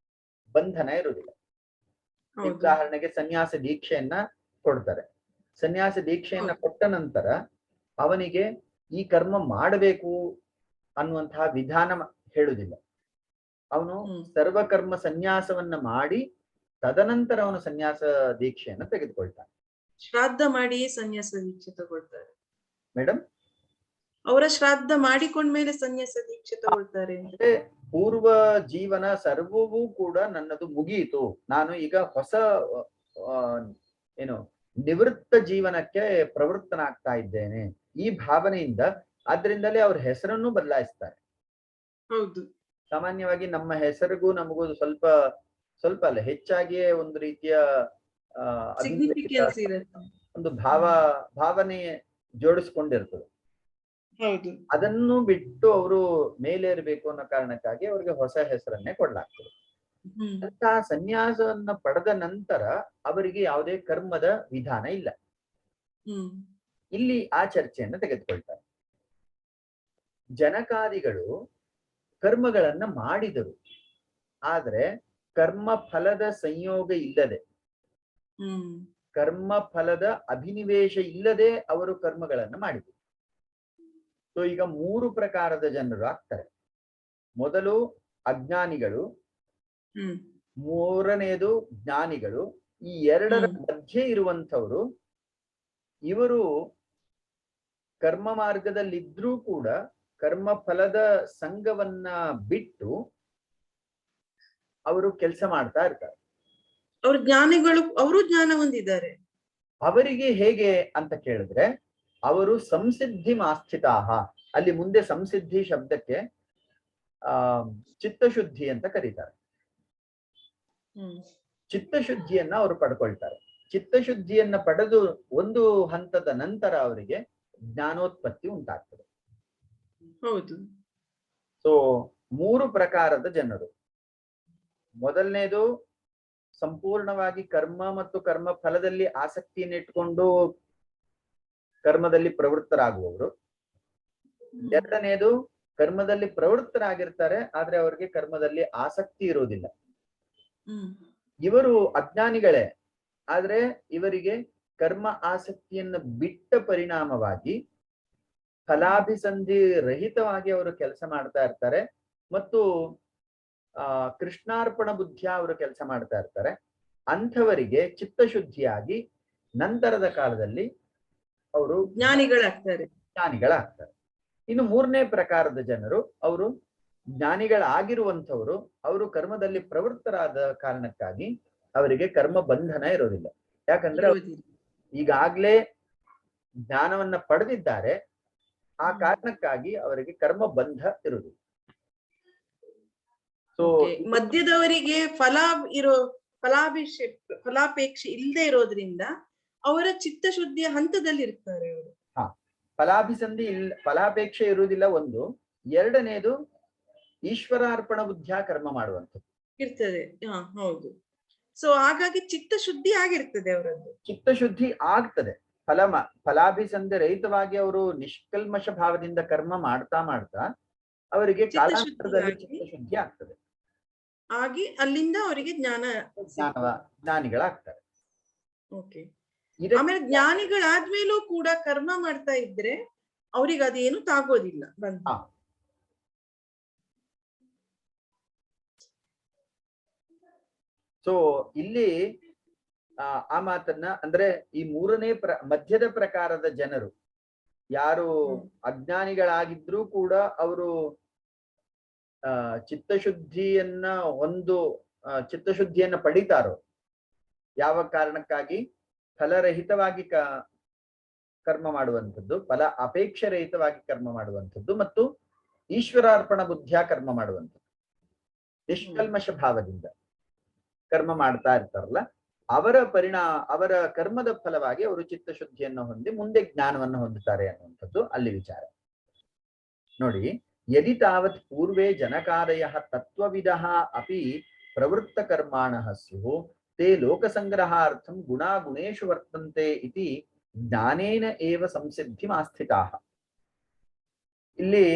ಬಂಧನ ಇರುವುದಿಲ್ಲ. ಉದಾಹರಣೆಗೆ ಸನ್ಯಾಸ ದೀಕ್ಷೆಯನ್ನ ಕೊಡ್ತಾರೆ. ಸನ್ಯಾಸ ದೀಕ್ಷೆಯನ್ನ ಕೊಟ್ಟ ನಂತರ ಅವನಿಗೆ ಈ ಕರ್ಮ ಮಾಡಬೇಕು ಅನ್ನುವಂತಹ ವಿಧಾನ ಹೇಳುವುದಿಲ್ಲ. ಅವನು ಸರ್ವಕರ್ಮ ಸನ್ಯಾಸವನ್ನ ಮಾಡಿ ತದನಂತರ ಅವನು ಸನ್ಯಾಸ ದೀಕ್ಷೆಯನ್ನು ತೆಗೆದುಕೊಳ್ತಾನೆ. ಶ್ರಾದ್ದ ಮಾಡಿ ಸನ್ಯಾಸ ದೀಕ್ಷೆ ತಗೊಳ್ತಾರೆ ಮೇಡಮ್. ಅವರ ಶ್ರಾದ್ದ ಮಾಡಿಕೊಂಡ್ಮೇಲೆ ಸನ್ಯಾಸ ದೀಕ್ಷೆ ತಗೊಳ್ತಾರೆ. ಪೂರ್ವ ಜೀವನ ಸರ್ವವೂ ಕೂಡ ನನ್ನದು ಮುಗಿಯಿತು, ನಾನು ಈಗ ಹೊಸ ಏನು ನಿವೃತ್ತ ಜೀವನಕ್ಕೆ ಪ್ರವೃತ್ತನಾಗ್ತಾ ಇದ್ದೇನೆ ಈ ಭಾವನೆಯಿಂದ, ಆದ್ರಿಂದಲೇ ಅವ್ರ ಹೆಸರನ್ನು ಬದಲಾಯಿಸ್ತಾರೆ. ಹೌದು. ಸಾಮಾನ್ಯವಾಗಿ ನಮ್ಮ ಹೆಸರಿಗೂ ನಮಗೂ ಸ್ವಲ್ಪ ಅಲ್ಲ ಹೆಚ್ಚಾಗಿಯೇ ಒಂದು ರೀತಿಯ ಒಂದು ಭಾವನೆ ಜೋಡಿಸ್ಕೊಂಡಿರ್ತದೆ. ಅದನ್ನು ಬಿಟ್ಟು ಅವರು ಮೇಲೇರ್ಬೇಕು ಅನ್ನೋ ಕಾರಣಕ್ಕಾಗಿ ಅವ್ರಿಗೆ ಹೊಸ ಹೆಸರನ್ನೇ ಕೊಡ್ಲಾಗ್ತದೆ. ಅಂತ ಸನ್ಯಾಸವನ್ನ ಪಡೆದ ನಂತರ ಅವರಿಗೆ ಯಾವುದೇ ಕರ್ಮದ ವಿಧಾನ ಇಲ್ಲ. ಇಲ್ಲಿ ಆ ಚರ್ಚೆಯನ್ನು ತೆಗೆದುಕೊಳ್ತಾರೆ. ಜನಕಾದಿಗಳು ಕರ್ಮಗಳನ್ನ ಮಾಡಿದರು, ಆದ್ರೆ ಕರ್ಮ ಫಲದ ಸಂಯೋಗ ಇಲ್ಲದೆ, ಕರ್ಮ ಫಲದ ಅಭಿನಿವೇಶ ಇಲ್ಲದೆ ಅವರು ಕರ್ಮಗಳನ್ನ ಮಾಡಿದರು. ಸೊ ಈಗ ಮೂರು ಪ್ರಕಾರದ ಜನರು ಆಗ್ತಾರೆ. ಮೊದಲು ಅಜ್ಞಾನಿಗಳು, ಮೂರನೆಯದು ಜ್ಞಾನಿಗಳು. ಈ ಎರಡರ ಮಧ್ಯೆ ಇರುವಂಥವ್ರು, ಇವರು ಕರ್ಮ ಮಾರ್ಗದಲ್ಲಿದ್ರೂ ಕೂಡ ಕರ್ಮ ಫಲದ ಸಂಘವನ್ನ ಬಿಟ್ಟು ಅವರು ಕೆಲಸ ಮಾಡ್ತಾ ಇರ್ತಾರೆ. ಅವರು ಜ್ಞಾನಿಗಳು, ಅವರು ಜ್ಞಾನ ಹೊಂದಿದ್ದಾರೆ. ಅವರಿಗೆ ಹೇಗೆ ಅಂತ ಕೇಳಿದ್ರೆ ಅವರು ಸಂಸಿದ್ಧಿ ಮಾಸ್ಥಿತಾಹ. ಅಲ್ಲಿ ಮುಂದೆ ಸಂಸಿದ್ಧಿ ಶಬ್ದಕ್ಕೆ ಚಿತ್ತಶುದ್ಧಿ ಅಂತ ಕರೀತಾರೆ. ಚಿತ್ತಶುದ್ಧಿಯನ್ನ ಅವರು ಪಡ್ಕೊಳ್ತಾರೆ. ಚಿತ್ತಶುದ್ಧಿಯನ್ನ ಪಡೆದು ಒಂದು ಹಂತದ ನಂತರ ಅವರಿಗೆ ಜ್ಞಾನೋತ್ಪತ್ತಿ ಉಂಟಾಗ್ತದೆ. ಹೌದು. ಸೊ ಮೂರು ಪ್ರಕಾರದ ಜನರು. ಮೊದಲನೇದು ಸಂಪೂರ್ಣವಾಗಿ ಕರ್ಮ ಮತ್ತು ಕರ್ಮ ಫಲದಲ್ಲಿ ಆಸಕ್ತಿಯನ್ನು ಇಟ್ಕೊಂಡು ಕರ್ಮದಲ್ಲಿ ಪ್ರವೃತ್ತರಾಗುವವರು. ಎರಡನೇದು ಕರ್ಮದಲ್ಲಿ ಪ್ರವೃತ್ತರಾಗಿರ್ತಾರೆ, ಆದ್ರೆ ಅವರಿಗೆ ಕರ್ಮದಲ್ಲಿ ಆಸಕ್ತಿ ಇರುವುದಿಲ್ಲ. ಇವರು ಅಜ್ಞಾನಿಗಳೇ, ಆದ್ರೆ ಇವರಿಗೆ ಕರ್ಮ ಆಸಕ್ತಿಯನ್ನು ಬಿಟ್ಟ ಪರಿಣಾಮವಾಗಿ ಫಲಾಭಿಸಂಧಿ ರಹಿತವಾಗಿ ಅವರು ಕೆಲಸ ಮಾಡ್ತಾ ಇರ್ತಾರೆ ಮತ್ತು ಕೃಷ್ಣಾರ್ಪಣ ಬುದ್ಧಿಯ ಅವರು ಕೆಲಸ ಮಾಡ್ತಾ ಇರ್ತಾರೆ. ಅಂಥವರಿಗೆ ಚಿತ್ತಶುದ್ಧಿಯಾಗಿ ನಂತರದ ಕಾಲದಲ್ಲಿ ಅವರು ಜ್ಞಾನಿಗಳಾಗ್ತಾರೆ. ಇನ್ನು ಮೂರನೇ ಪ್ರಕಾರದ ಜನರು, ಅವರು ಜ್ಞಾನಿಗಳಾಗಿರುವಂಥವರು, ಅವರು ಕರ್ಮದಲ್ಲಿ ಪ್ರವೃತ್ತರಾದ ಕಾರಣಕ್ಕಾಗಿ ಅವರಿಗೆ ಕರ್ಮ ಬಂಧನ ಇರೋದಿಲ್ಲ. ಯಾಕಂದ್ರೆ ಈಗಾಗ್ಲೇ ಜ್ಞಾನವನ್ನ ಪಡೆದಿದ್ದಾರೆ, ಆ ಕಾರಣಕ್ಕಾಗಿ ಅವರಿಗೆ ಕರ್ಮ ಬಂಧ ಇರುವುದಿಲ್ಲ. ಸೊ ಮಧ್ಯದವರಿಗೆ ಫಲಾಪೇಕ್ಷೆ ಇಲ್ಲದೆ ಇರೋದ್ರಿಂದ ಅವರ ಚಿತ್ತಶುದ್ಧಿಯ ಹಂತದಲ್ಲಿ ಇರ್ತಾರೆ ಅವರು. ಫಲಾಪೇಕ್ಷೆ ಇರುವುದಿಲ್ಲ ಒಂದು. ಎರಡನೇದು ಈಶ್ವರಾರ್ಪಣ ಬುದ್ಧಿಯ ಕರ್ಮ ಮಾಡುವಂಥದ್ದು ಇರ್ತದೆ. ಹೌದು. ಸೊ ಹಾಗಾಗಿ ಚಿತ್ತಶುದ್ಧಿ ಆಗಿರ್ತದೆ ಅವರದ್ದು. ಚಿತ್ತಶುದ್ಧಿ ಆಗ್ತದೆ. ಫಲಾಭಿಸಂಧಿ ರಹಿತವಾಗಿ ಅವರು ನಿಷ್ಕಲ್ಮಶ ಭಾವದಿಂದ ಕರ್ಮ ಮಾಡ್ತಾ ಅವರಿಗೆ ಕಾಲಾಂತರದಲ್ಲಿ ಚಿತ್ತಶುದ್ಧಿ ಆಗ್ತದೆ. ಆಗಿ ಅಲ್ಲಿಂದ ಅವರಿಗೆ ಜ್ಞಾನಿಗಳಾಗ್ತಾರೆ. ಆಮೇಲೆ ಜ್ಞಾನಿಗಳಾದ್ಮೇಲೂ ಕೂಡ ಕರ್ಮ ಮಾಡ್ತಾ ಇದ್ರೆ ಅವ್ರಿಗೆ ಅದೇನು ತಾಗೋದಿಲ್ಲ. ಸೊ ಇಲ್ಲಿ ಆ ಮಾತನ್ನ ಅಂದ್ರೆ ಈ ಮೂರನೇ ಮಧ್ಯದ ಪ್ರಕಾರದ ಜನರು, ಯಾರು ಅಜ್ಞಾನಿಗಳಾಗಿದ್ರೂ ಕೂಡ ಅವರು ಚಿತ್ತಶುದ್ಧಿಯನ್ನ ಚಿತ್ತಶುದ್ಧಿಯನ್ನ ಪಡಿತಾರೋ, ಯಾವ ಕಾರಣಕ್ಕಾಗಿ ಫಲರಹಿತವಾಗಿ ಕರ್ಮ ಮಾಡುವಂಥದ್ದು, ಫಲ ಅಪೇಕ್ಷೆ ರಹಿತವಾಗಿ ಕರ್ಮ ಮಾಡುವಂಥದ್ದು ಮತ್ತು ಈಶ್ವರಾರ್ಪಣ ಬುದ್ಧಿಯ ಕರ್ಮ ಮಾಡುವಂಥದ್ದು, ನಿಷ್ಕಲ್ಮಶ ಭಾವದಿಂದ ಕರ್ಮ ಮಾಡ್ತಾ ಇರ್ತಾರಲ್ಲ, ಅವರ ಕರ್ಮದ ಫಲವಾಗಿ ಅವರು ಚಿತ್ತಶುದ್ಧಿಯನ್ನು ಹೊಂದಿ ಮುಂದೆ ಜ್ಞಾನವನ್ನು ಹೊಂದುತ್ತಾರೆ ಅನ್ನುವಂಥದ್ದು ಅಲ್ಲಿ ವಿಚಾರ ನೋಡಿ. ಯದಿ ತಾವತ್ ಪೂರ್ವೇ ಜನಕಾದಯ ತತ್ವವಿದಃ ಅಪಿ ಪ್ರವೃತ್ತ ಕರ್ಮಾಣಃ ಸ್ಯುಃ ತೇ ಲೋಕಸಂಗ್ರಹಾರ್ಥಂ ಗುಣಾಗುಣೇಷು ವರ್ತಂತೆ ಇತಿ ಜ್ಞಾನೇನ ಏವ ಸಂಸಿದ್ಧಿಮಾಸ್ಥಿತಾಃ. ಇಲ್ಲಿ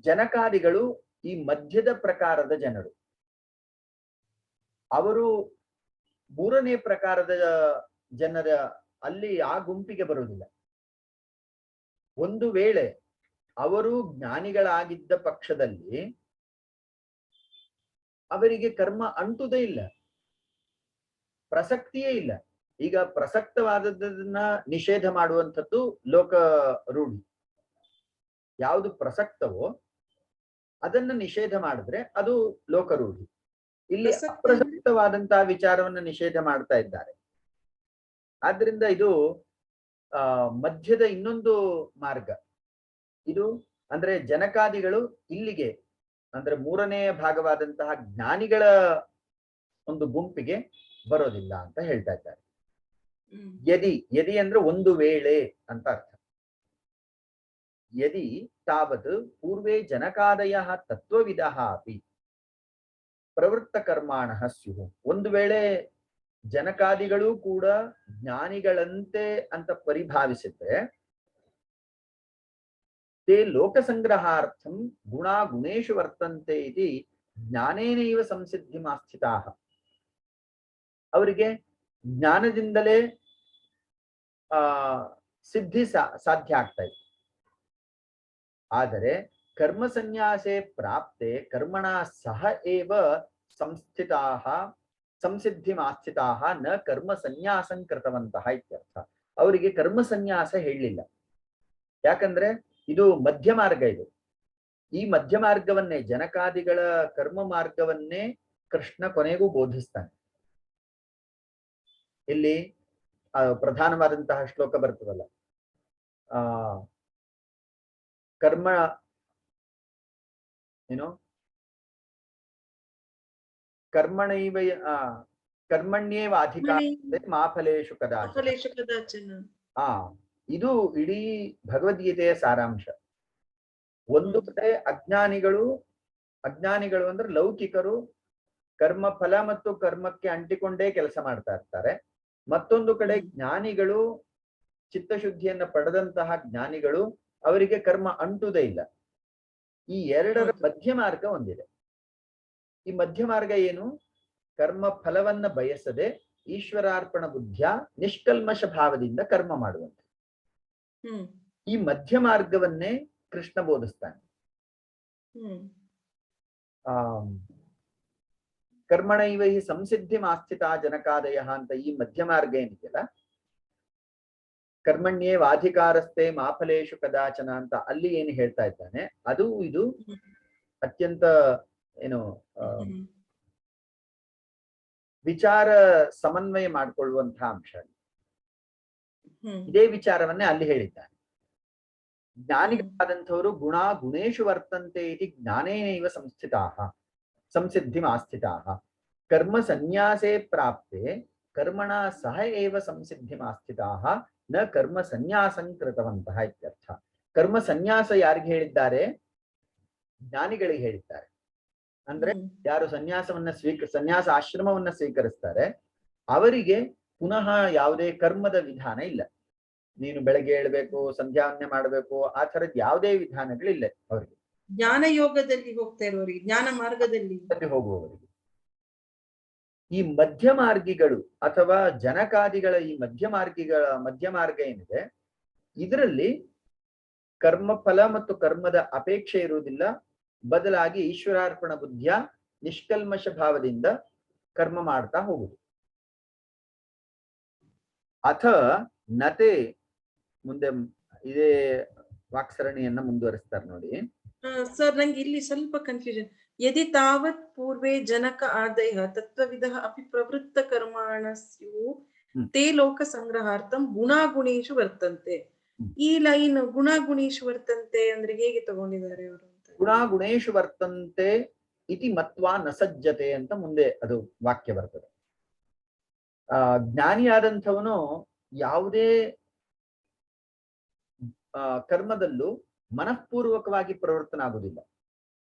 ಜನಕಾದಿಗಳು ಈ ಮಧ್ಯದ ಪ್ರಕಾರದ ಜನರು. ಅವರು ಮೂರನೇ ಪ್ರಕಾರದ ಜನರ ಅಲ್ಲಿ ಆ ಗುಂಪಿಗೆ ಬರುವುದಿಲ್ಲ. ಒಂದು ವೇಳೆ ಅವರು ಜ್ಞಾನಿಗಳಾಗಿದ್ದ ಪಕ್ಷದಲ್ಲಿ ಅವರಿಗೆ ಕರ್ಮ ಅಂಟುವುದೇ ಇಲ್ಲ, ಪ್ರಸಕ್ತಿಯೇ ಇಲ್ಲ. ಈಗ ಪ್ರಸಕ್ತವಾದದ್ದನ್ನ ನಿಷೇಧ ಮಾಡುವಂಥದ್ದು ಲೋಕ ರೂಢಿ. ಯಾವುದು ಪ್ರಸಕ್ತವೋ ಅದನ್ನ ನಿಷೇಧ ಮಾಡಿದ್ರೆ ಅದು ಲೋಕರೂಢಿ. ಇಲ್ಲಿ ಅಪ್ರಸಕ್ತವಾದಂತಹ ವಿಚಾರವನ್ನ ನಿಷೇಧ ಮಾಡ್ತಾ ಇದ್ದಾರೆ. ಆದ್ರಿಂದ ಇದು ಮಧ್ಯದ ಇನ್ನೊಂದು ಮಾರ್ಗ ಇದು. ಅಂದ್ರೆ ಜನಕಾದಿಗಳು ಇಲ್ಲಿಗೆ ಅಂದ್ರೆ ಮೂರನೇ ಭಾಗವಾದಂತಹ ಜ್ಞಾನಿಗಳ ಒಂದು ಗುಂಪಿಗೆ ಬರೋದಿಲ್ಲ ಅಂತ ಹೇಳ್ತಾ ಇದ್ದಾರೆ. ಯದಿ ಅಂದ್ರೆ ಒಂದು ವೇಳೆ ಅಂತ ಅರ್ಥ. ಯದಿ ತಾವತ್ ಪೂರ್ವೇ ಜನಕಾದಯ ತತ್ವವಿದಃ ಅಪಿ ಪ್ರವೃತ್ತ ಕರ್ಮಾಣಃ ಸ್ಯುಃ. ಒಂದು ವೇಳೆ ಜನಕಾದಿಗಳು ಕೂಡ ಜ್ಞಾನಿಗಳಂತೆ ಅಂತ ಪರಿಭಾವಿಸಿದ್ರೆ ತೇ ಲೋಕಸಂಗ್ರಹಾರ್ಥಂ ಗುಣಾಗುಣೇಷು ವರ್ತಂತೆ ಇತಿ ಜ್ಞಾನೇನೈವ ಸಂಸಿದ್ಧಿಮಾಸ್ಥಿತಾಃ. ಅವರಿಗೆ ಜ್ಞಾನದಿಂದಲೇ ಸಿದ್ಧಿ ಸಾಧ್ಯ ಆಗ್ತಾ ಇತ್ತು. ಆದರೆ ಕರ್ಮ ಸನ್ಯಾಸೆ ಪ್ರಾಪ್ತೆ ಕರ್ಮಣ ಸಹ ಏವ ಸಂಸ್ಥಿತಾಃ ಸಂಸಿದ್ಧಿಮಾಸ್ಥಿತಾಃ ನ ಕರ್ಮ ಸನ್ಯಾಸಂ ಕೃತವಂತಹ ಇತ್ಯರ್ಥ. ಅವರಿಗೆ ಕರ್ಮ ಸನ್ಯಾಸ ಹೇಳಲಿಲ್ಲ. ಯಾಕಂದ್ರೆ ಇದು ಮಧ್ಯ ಮಾರ್ಗ. ಇದು ಈ ಮಧ್ಯ ಮಾರ್ಗವನ್ನೇ, ಜನಕಾದಿಗಳ ಕರ್ಮ ಮಾರ್ಗವನ್ನೇ ಕೃಷ್ಣ ಕೊನೆಗೂ ಬೋಧಿಸ್ತಾನೆ. ಇಲ್ಲಿ ಪ್ರಧಾನವಾದಂತಹ ಶ್ಲೋಕ ಬರ್ತದಲ್ಲ, ಕರ್ಮ ಏನು ಕರ್ಮಣೈವ ಕರ್ಮಣ್ಯೇವ ಅಧಿಕಾರಸ್ತೆ ಮಾ ಫಲೇಷು ಕದಾಚನ. ಇದು ಇಡೀ ಭಗವದ್ಗೀತೆಯ ಸಾರಾಂಶ. ಒಂದು ಕಡೆ ಅಜ್ಞಾನಿಗಳು ಅಂದ್ರೆ ಲೌಕಿಕರು ಕರ್ಮ ಫಲ ಮತ್ತು ಕರ್ಮಕ್ಕೆ ಅಂಟಿಕೊಂಡೇ ಕೆಲಸ ಮಾಡ್ತಾ ಇರ್ತಾರೆ. ಮತ್ತೊಂದು ಕಡೆ ಜ್ಞಾನಿಗಳು, ಚಿತ್ತಶುದ್ಧಿಯನ್ನ ಪಡೆದಂತಹ ಜ್ಞಾನಿಗಳು, ಅವರಿಗೆ ಕರ್ಮ ಅಂಟುವುದೇ ಇಲ್ಲ. ಈ ಎರಡರ ಮಧ್ಯ ಮಾರ್ಗ ಒಂದಿದೆ. ಈ ಮಧ್ಯ ಮಾರ್ಗ ಏನು? ಕರ್ಮ ಫಲವನ್ನ ಬಯಸದೆ ಈಶ್ವರಾರ್ಪಣ ಬುದ್ಧಿಯ ನಿಷ್ಕಲ್ಮಶ ಭಾವದಿಂದ ಕರ್ಮ ಮಾಡುವಂತೆ. ಈ ಮಧ್ಯ ಮಾರ್ಗವನ್ನೇ ಕೃಷ್ಣ ಬೋಧಿಸ್ತಾನೆ. ಕರ್ಮಣೈವ ಹಿ ಸಂಸಿದ್ಧಿಮಾಸ್ಥಿತಾ ಜನಕಾದಯ ಅಂತ ಈ ಮಧ್ಯ ಮಾರ್ಗ ಏನಿದೆಯಲ್ಲ, ಕರ್ಮಣ್ಯೇವಾಧಿಕಾರಸ್ಥೆ ಮಾಫಲೇಶು ಕದಾಚನ ಅಂತ ಅಲ್ಲಿ ಏನು ಹೇಳ್ತಾ ಇದ್ದಾನೆ, ಅದು ಇದು ಅತ್ಯಂತ ಏನು ವಿಚಾರ ಸಮನ್ವಯ ಮಾಡಿಕೊಳ್ಳುವಂತಹ ಅಂಶ. ಇದೇ ವಿಚಾರವನ್ನೇ ಅಲ್ಲಿ ಹೇಳಿದ್ದಾನೆ. ಜ್ಞಾನಿಗಳಾದಂಥವರು ಗುಣೇಶು ವರ್ತಂತೆ ಇತಿ ಜ್ಞಾನೇನೈವ ಸಂಸಿದ್ಧಿಮಾಸ್ಥಿತಾಃ ಕರ್ಮ ಸನ್ಯಾಸೇ ಪ್ರಾಪ್ತೆ ಕರ್ಮಣ ಸಹ ಏವ ಸಂಸಿದ್ಧಿಮಾಸ್ಥಿತಾಃ ನ ಕರ್ಮ ಸನ್ಯಾಸಂ ಕೃತವಂತಹ ಇತ್ಯರ್ಥ. ಕರ್ಮ ಸನ್ಯಾಸ ಯಾರಿಗೆ ಹೇಳಿದ್ದಾರೆ? ಜ್ಞಾನಿಗಳಿಗೆ ಹೇಳಿದ್ದಾರೆ. ಅಂದ್ರೆ ಯಾರು ಸನ್ಯಾಸ ಆಶ್ರಮವನ್ನ ಸ್ವೀಕರಿಸ್ತಾರೆ ಅವರಿಗೆ ಪುನಃ ಯಾವುದೇ ಕರ್ಮದ ವಿಧಾನ ಇಲ್ಲ. ನೀನು ಬೆಳಗ್ಗೆ ಹೇಳ್ಬೇಕು, ಸಂಧ್ಯಾವಂದನೆ ಮಾಡಬೇಕು, ಆ ತರದ್ ಯಾವುದೇ ವಿಧಾನಗಳಿಲ್ಲ ಅವರಿಗೆ. ಜ್ಞಾನ ಯೋಗದಲ್ಲಿ ಹೋಗ್ತಾ ಇರುವವರಿಗೆ, ಜ್ಞಾನ ಮಾರ್ಗದಲ್ಲಿ ಹೋಗುವವರಿಗೆ. ಈ ಮಧ್ಯ ಮಾರ್ಗಿಗಳು ಅಥವಾ ಜನಕಾದಿಗಳ ಈ ಮಧ್ಯ ಮಾರ್ಗ ಏನಿದೆ, ಇದರಲ್ಲಿ ಕರ್ಮಫಲ ಮತ್ತು ಕರ್ಮದ ಅಪೇಕ್ಷೆ ಇರುವುದಿಲ್ಲ. ಬದಲಾಗಿ ಈಶ್ವರಾರ್ಪಣ ಬುದ್ಧಿಯ ನಿಷ್ಕಲ್ಮಶ ಭಾವದಿಂದ ಕರ್ಮ ಮಾಡ್ತಾ ಹೋಗುದು. ಅಥ ನತೆ ಮುಂದೆ ಇದೇ ವಾಕ್ಸರಣಿಯನ್ನ ಮುಂದುವರಿಸ್ತಾರೆ ನೋಡಿ. ಸರ್ ನಂಗೆ ಇಲ್ಲಿ ಸ್ವಲ್ಪ ಕನ್ಫ್ಯೂಷನ್. ಯದಿ ತಾವತ್ ಪೂರ್ವೇ ಜನಕ ಆದಯ ತತ್ವವಿದಃ ಅಪಿ ಪ್ರವೃತ್ತ ಕರ್ಮಾಣ ಸ್ಯು ತೇ ಲೋಕ ಸಂಗ್ರಹಾರ್ಥಂ ಗುಣಾಗುಣೇಶು ವರ್ತಂತೆ. ಈ ಲೈನ್ ಗುಣಾಗುಣೇಶು ವರ್ತಂತೆ ಅಂದ್ರೆ ಹೇಗೆ ತಗೊಂಡಿದ್ದಾರೆ ಅವರು ಅಂತ? ಗುಣಾಗುಣೇಶು ವರ್ತಂತೆ ಇತಿ ಮತ್ವಾ ನ ಸಜ್ಜತೆ ಅಂತ ಮುಂದೆ ಅದು ವಾಕ್ಯ ಬರ್ತದೆ. ಜ್ಞಾನಿಯಾದಂಥವನು ಯಾವುದೇ ಕರ್ಮದಲ್ಲೂ ಮನಃಪೂರ್ವಕವಾಗಿ ಪ್ರವೃತ್ತನಾಗುವುದಿಲ್ಲ.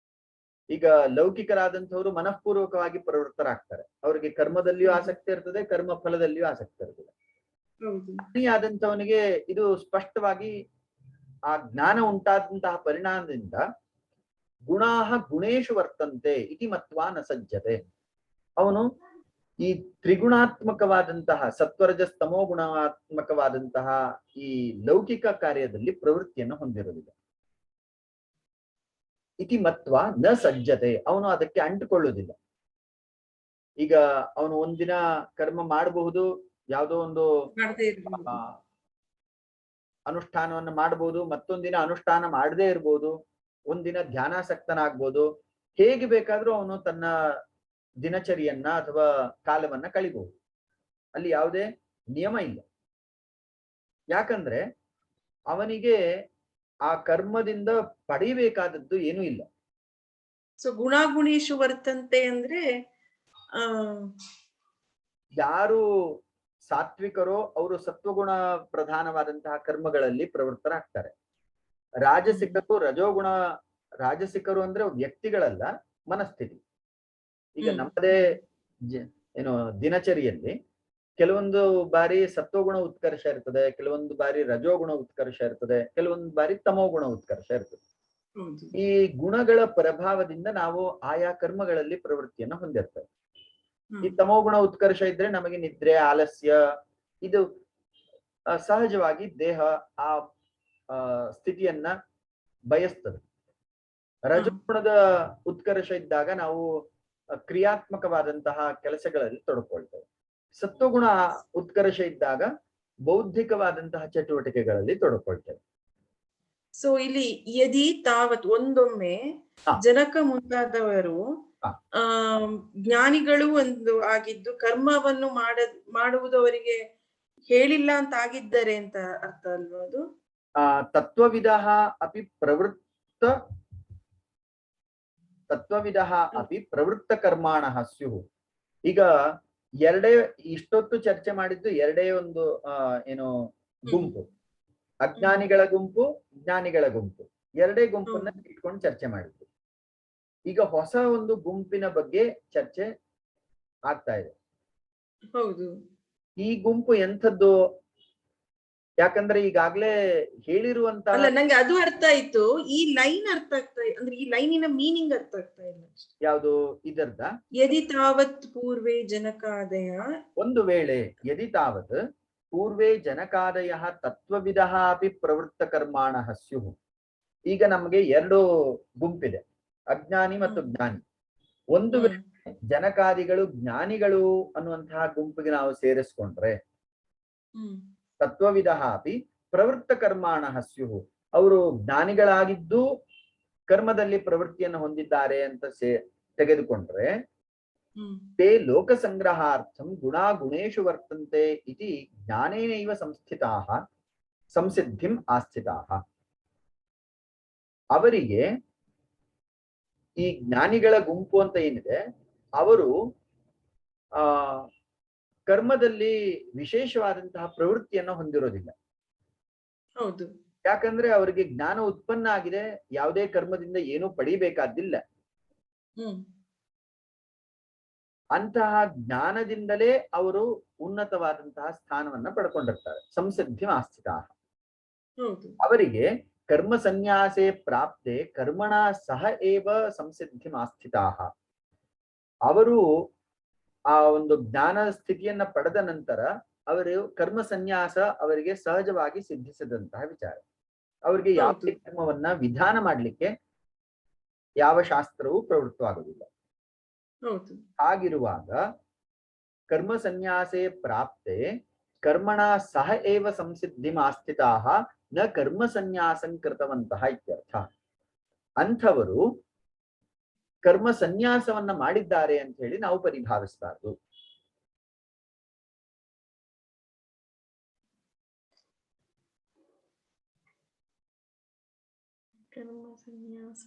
ಈಗ ಲೌಕಿಕರಾದಂಥವರು ಮನಃಪೂರ್ವಕವಾಗಿ ಪ್ರವೃತ್ತರಾಗ್ತಾರೆ. ಅವರಿಗೆ ಕರ್ಮದಲ್ಲಿಯೂ ಆಸಕ್ತಿ ಇರ್ತದೆ, ಕರ್ಮ ಫಲದಲ್ಲಿಯೂ ಆಸಕ್ತಿ ಇರ್ತದೆ. ಜ್ಞಾನಿಯಾದಂಥವನಿಗೆ ಇದು ಸ್ಪಷ್ಟವಾಗಿ ಆ ಜ್ಞಾನ ಉಂಟಾದಂತಹ ಪರಿಣಾಮದಿಂದ ಗುಣಾಹ ಗುಣೇಶು ವರ್ತಂತೆ ಇತಿ ಮತ್ವಾ ನ ಸಜ್ಜತೆ. ಅವನು ಈ ತ್ರಿಗುಣಾತ್ಮಕವಾದಂತಹ ಸತ್ವರಜಸ್ತಮೋ ಗುಣಾತ್ಮಕವಾದಂತಹ ಈ ಲೌಕಿಕ ಕಾರ್ಯದಲ್ಲಿ ಪ್ರವೃತ್ತಿಯನ್ನು ಹೊಂದಿರುವುದಿಲ್ಲ. ಇತಿ ಮತ್ವ ನ ಸಜ್ಜತೆ, ಅವನು ಅದಕ್ಕೆ ಅಂಟುಕೊಳ್ಳುವುದಿಲ್ಲ. ಈಗ ಅವನು ಒಂದಿನ ಕರ್ಮ ಮಾಡಬಹುದು, ಯಾವುದೋ ಒಂದು ಅನುಷ್ಠಾನವನ್ನು ಮಾಡಬಹುದು, ಮತ್ತೊಂದಿನ ಅನುಷ್ಠಾನ ಮಾಡದೇ ಇರ್ಬೋದು, ಒಂದಿನ ಧ್ಯಾನಾಸಕ್ತನಾಗ್ಬೋದು. ಹೇಗೆ ಬೇಕಾದ್ರೂ ಅವನು ತನ್ನ ದಿನಚರಿಯನ್ನ ಅಥವಾ ಕಾಲವನ್ನ ಕಳಿಬಹುದು. ಅಲ್ಲಿ ಯಾವುದೇ ನಿಯಮ ಇಲ್ಲ. ಯಾಕಂದ್ರೆ ಅವನಿಗೆ ಆ ಕರ್ಮದಿಂದ ಪಡೆಯಬೇಕಾದದ್ದು ಏನೂ ಇಲ್ಲ. ಸೊ ಗುಣಾಗುಣೇಶು ವರ್ತಂತೆ ಅಂದ್ರೆ ಯಾರು ಸಾತ್ವಿಕರೋ ಅವರು ಸತ್ವಗುಣ ಪ್ರಧಾನವಾದಂತಹ ಕರ್ಮಗಳಲ್ಲಿ ಪ್ರವೃತ್ತರಾಗ್ತಾರೆ. ರಾಜಸಿಕರು ಅಂದ್ರೆ ವ್ಯಕ್ತಿಗಳಲ್ಲ, ಮನಸ್ಥಿತಿ. ಈಗ ನಮ್ಮದೇ ಏನು ದಿನಚರಿಯಲ್ಲಿ ಕೆಲವೊಂದು ಬಾರಿ ಸತ್ವಗುಣ ಉತ್ಕರ್ಷ ಇರ್ತದೆ, ಕೆಲವೊಂದು ಬಾರಿ ರಜೋಗುಣ ಉತ್ಕರ್ಷ ಇರ್ತದೆ, ಕೆಲವೊಂದು ಬಾರಿ ತಮೋಗುಣ ಉತ್ಕರ್ಷ ಇರ್ತದೆ. ಈ ಗುಣಗಳ ಪ್ರಭಾವದಿಂದ ನಾವು ಆಯಾ ಕರ್ಮಗಳಲ್ಲಿ ಪ್ರವೃತ್ತಿಯನ್ನು ಹೊಂದಿರ್ತೇವೆ. ಈ ತಮೋಗುಣ ಉತ್ಕರ್ಷ ಇದ್ರೆ ನಮಗೆ ನಿದ್ರೆ, ಆಲಸ್ಯ, ಇದು ಸಹಜವಾಗಿ ದೇಹ ಆ ಸ್ಥಿತಿಯನ್ನ ಬಯಸ್ತದೆ. ರಜೋಗುಣದ ಉತ್ಕರ್ಷ ಇದ್ದಾಗ ನಾವು ಕ್ರಿಯಾತ್ಮಕವಾದಂತಹ ಕೆಲಸಗಳಲ್ಲಿ ತೊಡಕೊಳ್ತೇವೆ. ಸತ್ವಗುಣ ಉತ್ಕರ್ಷ ಇದ್ದಾಗ ಬೌದ್ಧಿಕವಾದಂತಹ ಚಟುವಟಿಕೆಗಳಲ್ಲಿ ತೊಡಕೊಳ್ತೇವೆ. ಸೊ ಇಲ್ಲಿ ಯದಿ ತಾವತ್ ಒಂದೊಮ್ಮೆ ಜನಕ ಮುಂತಾದವರು ಜ್ಞಾನಿಗಳು ಒಂದು ಆಗಿದ್ದು ಕರ್ಮವನ್ನು ಮಾಡುವುದು ಅವರಿಗೆ ಹೇಳಿಲ್ಲ ಅಂತ ಆಗಿದ್ದಾರೆ ಅಂತ ಅರ್ಥ ಅಲ್ವಾ ಅದು? ತತ್ವವಿದಃ ಅಪಿ ಪ್ರವೃತ್ತ ಕರ್ಮಾಣಃ ಸ್ಯುಃ. ಈಗ ಇಷ್ಟೊತ್ತು ಚರ್ಚೆ ಮಾಡಿದ್ದು ಎರಡೇ ಒಂದು ಏನು ಗುಂಪು, ಅಜ್ಞಾನಿಗಳ ಗುಂಪು, ಜ್ಞಾನಿಗಳ ಗುಂಪು, ಎರಡೇ ಗುಂಪನ್ನ ಇಟ್ಕೊಂಡು ಚರ್ಚೆ ಮಾಡಿದ್ದು. ಈಗ ಹೊಸ ಒಂದು ಗುಂಪಿನ ಬಗ್ಗೆ ಚರ್ಚೆ ಆಗ್ತಾ ಇದೆ. ಹೌದು. ಈ ಗುಂಪು ಎಂಥದ್ದು? ಯಾಕಂದ್ರೆ ಈಗಾಗ್ಲೇ ಹೇಳಿರುವಂತ ನಂಗೆ ಅದು ಅರ್ಥ ಆಯ್ತು. ಈ ಲೈನ್ ಅರ್ಥ ಆಗ್ತಾ ಅಂದ್ರೆ ಈ ಲೈನಿನ ಮೀನಿಂಗ್ ಅರ್ಥ ಆಗ್ತಾ ಇಲ್ಲ. ಯಾವುದು ಇದರ್ದ? ಯದಿ ತಾವತ್ ಪೂರ್ವೇ ಜನಕಾದಯ, ಒಂದು ವೇಳೆ ಯದಿ ತಾವತ್ ಪೂರ್ವೇ ಜನಕಾದಯ ತತ್ವವಿದಃ ಅಪಿ ಪ್ರವೃತ್ತ ಕರ್ಮಾಣಃ ಸ್ಯುಃ. ಈಗ ನಮ್ಗೆ ಎರಡು ಗುಂಪಿದೆ, ಅಜ್ಞಾನಿ ಮತ್ತು ಜ್ಞಾನಿ. ಒಂದು ವೇಳೆ ಜನಕಾದಿಗಳು ಜ್ಞಾನಿಗಳು ಅನ್ನುವಂತಹ ಗುಂಪಿಗೆ ನಾವು ಸೇರಿಸ್ಕೊಂಡ್ರೆ ತತ್ವವಿದಃ ಅಪಿ ಪ್ರವೃತ್ತ ಕರ್ಮಾಣಃ ಸ್ಯುಃ, ಅವರು ಜ್ಞಾನಿಗಳಾಗಿದ್ದು ಕರ್ಮದಲ್ಲಿ ಪ್ರವೃತ್ತಿಯನ್ನು ಹೊಂದಿದ್ದಾರೆ ಅಂತ ತೆಗೆದುಕೊಂಡ್ರೆ ತೇ ಲೋಕ ಸಂಗ್ರಹಾರ್ಥಂ ಗುಣಾಗುಣೇಶು ವರ್ತಂತೆ ಇತಿ ಜ್ಞಾನೇನೈವ ಸಂಸ್ಥಿತಾಃ ಸಂಸಿದ್ಧಿಂ ಆಸ್ಥಿತಾಃ. ಅವರಿಗೆ ಈ ಜ್ಞಾನಿಗಳ ಗುಂಪು ಅಂತ ಏನಿದೆ, ಅವರು ಕರ್ಮದಲ್ಲಿ ವಿಶೇಷವಾದಂತಹ ಪ್ರವೃತ್ತಿಯನ್ನು ಹೊಂದಿರೋದಿಲ್ಲ. ಹೌದು. ಯಾಕಂದ್ರೆ ಅವರಿಗೆ ಜ್ಞಾನ ಉತ್ಪನ್ನ ಆಗಿದೆ, ಯಾವುದೇ ಕರ್ಮದಿಂದ ಏನೂ ಪಡಿಬೇಕಾದಿಲ್ಲ. ಅಂತಹ ಜ್ಞಾನದಿಂದಲೇ ಅವರು ಉನ್ನತವಾದಂತಹ ಸ್ಥಾನವನ್ನ ಪಡ್ಕೊಂಡಿರ್ತಾರೆ. ಸಂಸಿದ್ಧಿ ಆಸ್ಥಿತಾಃ. ಅವರಿಗೆ ಕರ್ಮ ಸನ್ಯಾಸೆ ಪ್ರಾಪ್ತೆ ಕರ್ಮಣ ಸಹ ಏವ ಸಂಸಿದ್ಧಿ ಆಸ್ಥಿತಾಃ. ಅವರು ಆ ಒಂದು ಜ್ಞಾನ ಸ್ಥಿತಿಯನ್ನ ಪಡೆದ ನಂತರ ಅವರು ಕರ್ಮ ಸನ್ಯಾಸ ಅವರಿಗೆ ಸಹಜವಾಗಿ ಸಿದ್ಧಿಸಿದಂತಹ ವಿಚಾರ. ಅವರಿಗೆ ಯಾವುದೇ ಕರ್ಮವನ್ನ ವಿಧಾನ ಮಾಡ್ಲಿಕ್ಕೆ ಯಾವ ಶಾಸ್ತ್ರವೂ ಪ್ರವೃತ್ತವಾಗುವುದಿಲ್ಲ. ಹಾಗಿರುವಾಗ ಕರ್ಮ ಸನ್ಯಾಸೆ ಪ್ರಾಪ್ತೆ ಕರ್ಮಣ ಸಹ ಏವ ಸಂಸಿದ್ಧಿಮಾಸ್ಥಿತಾಃ ನ ಕರ್ಮ ಸನ್ಯಾಸಂ ಕೃತವಂತಹ ಇತ್ಯರ್ಥ. ಅಂಥವರು ಕರ್ಮ ಸನ್ಯಾಸವನ್ನ ಮಾಡಿದ್ದಾರೆ ಅಂತ ಹೇಳಿ ನಾವು ಪರಿಭಾವಿಸಬಾರದು. ಕರ್ಮ ಸನ್ಯಾಸ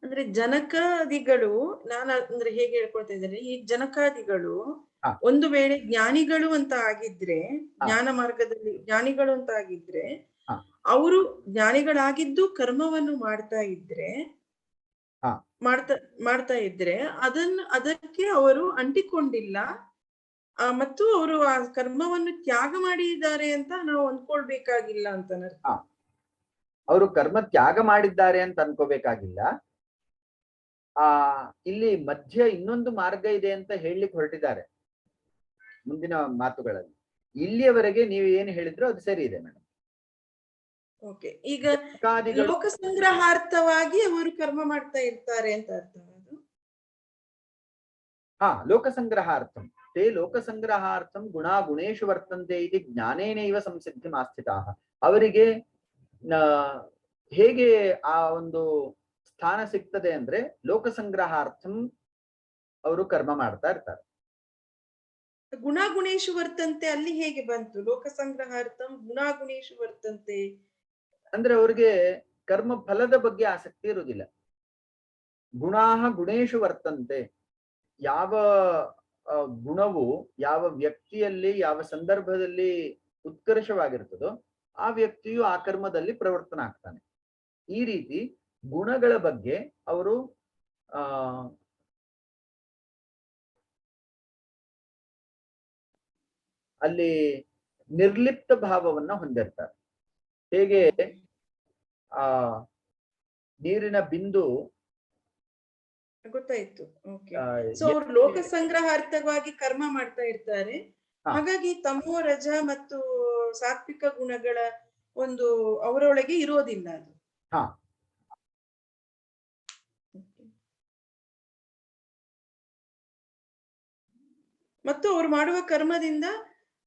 ಅಂದ್ರೆ ಜನಕಾದಿಗಳು, ಅಂದ್ರೆ ಹೇಗೆ ಹೇಳ್ಕೊಳ್ತಾ ಇದ್ದಾರೆ, ಈ ಜನಕಾದಿಗಳು ಒಂದು ವೇಳೆ ಜ್ಞಾನಿಗಳು ಅಂತ ಆಗಿದ್ರೆ, ಜ್ಞಾನ ಮಾರ್ಗದಲ್ಲಿ ಜ್ಞಾನಿಗಳು ಅಂತ ಆಗಿದ್ರೆ, ಅವರು ಜ್ಞಾನಿಗಳಾಗಿದ್ದು ಕರ್ಮವನ್ನು ಮಾಡ್ತಾ ಇದ್ರೆ ಅದಕ್ಕೆ ಅವರು ಅಂಟಿಕೊಂಡಿಲ್ಲ, ಮತ್ತು ಅವರು ಆ ಕರ್ಮವನ್ನು ತ್ಯಾಗ ಮಾಡಿದ್ದಾರೆ ಅಂತ ನಾವು ಅಂದ್ಕೊಳ್ಬೇಕಾಗಿಲ್ಲ ಅಂತ. ಅವರು ಕರ್ಮ ತ್ಯಾಗ ಮಾಡಿದ್ದಾರೆ ಅಂತ ಅನ್ಕೋಬೇಕಾಗಿಲ್ಲ. ಇಲ್ಲಿ ಮಧ್ಯ ಇನ್ನೊಂದು ಮಾರ್ಗ ಇದೆ ಅಂತ ಹೇಳಲಿಕ್ಕೆ ಹೊರಟಿದ್ದಾರೆ ಮುಂದಿನ ಮಾತುಗಳಲ್ಲಿ. ಇಲ್ಲಿಯವರೆಗೆ ನೀವು ಏನು ಹೇಳಿದ್ರು ಅದು ಸರಿ ಇದೆ ಮೇಡಮ್. ಓಕೆ, ಈಗ ಲೋಕ ಸಂಗ್ರಹಾರ್ಥವಾಗಿ ಅವರು ಕರ್ಮ ಮಾಡ್ತಾ ಇರ್ತಾರೆ ಅಂತ ಅರ್ಥ. ಲೋಕ ಸಂಗ್ರಹಾರ್ಥಂ ತೇ ಲೋಕ ಸಂಗ್ರಹಾರ್ಥಂ ಗುಣೇಶು ವರ್ತಂತೆ ಇತಿ ಜ್ಞಾನೇನೈವ ಸಂಸಿದ್ಧಿಮಾಸ್ಥಿತಾಃ. ಅವರಿಗೆ ಹೇಗೆ ಆ ಒಂದು ಸ್ಥಾನ ಸಿಗ್ತದೆ ಅಂದ್ರೆ ಲೋಕ ಸಂಗ್ರಹಾರ್ಥಂ ಅವರು ಕರ್ಮ ಮಾಡ್ತಾ ಇರ್ತಾರೆ. ಗುಣೇಶು ವರ್ತಂತೆ ಅಲ್ಲಿ ಹೇಗೆ ಬಂತು? ಲೋಕ ಸಂಗ್ರಹಾರ್ಥಂ ಗುಣೇಶು ವರ್ತಂತೆ ಅಂದ್ರೆ ಅವ್ರಿಗೆ ಕರ್ಮ ಫಲದ ಬಗ್ಗೆ ಆಸಕ್ತಿ ಇರುವುದಿಲ್ಲ. ಗುಣೇಶು ವರ್ತಂತೆ, ಯಾವ ಗುಣವು ಯಾವ ವ್ಯಕ್ತಿಯಲ್ಲಿ ಯಾವ ಸಂದರ್ಭದಲ್ಲಿ ಉತ್ಕರ್ಷವಾಗಿರ್ತದೋ ಆ ವ್ಯಕ್ತಿಯು ಆ ಕರ್ಮದಲ್ಲಿ ಪ್ರವರ್ತನ ಆಗ್ತಾನೆ. ಈ ರೀತಿ ಗುಣಗಳ ಬಗ್ಗೆ ಅವರು ಅಲ್ಲಿ ನಿರ್ಲಿಪ್ತ ಭಾವವನ್ನ ಹೊಂದಿರ್ತಾರೆ. ಹೇಗೆ ನೀರಿನ ಬಿಂದು ಗೊತ್ತಾಯ್ತು. ಸೊ ಅವ್ರು ಲೋಕ ಸಂಗ್ರಹಾರ್ಥವಾಗಿ ಕರ್ಮ ಮಾಡ್ತಾ ಇರ್ತಾರೆ. ಹಾಗಾಗಿ ತಮೋ ರಜ ಮತ್ತು ಸಾತ್ವಿಕ ಗುಣಗಳ ಒಂದು ಅವರೊಳಗೆ ಇರೋದಿಲ್ಲ ಅದು. ಮತ್ತು ಅವ್ರು ಮಾಡುವ ಕರ್ಮದಿಂದ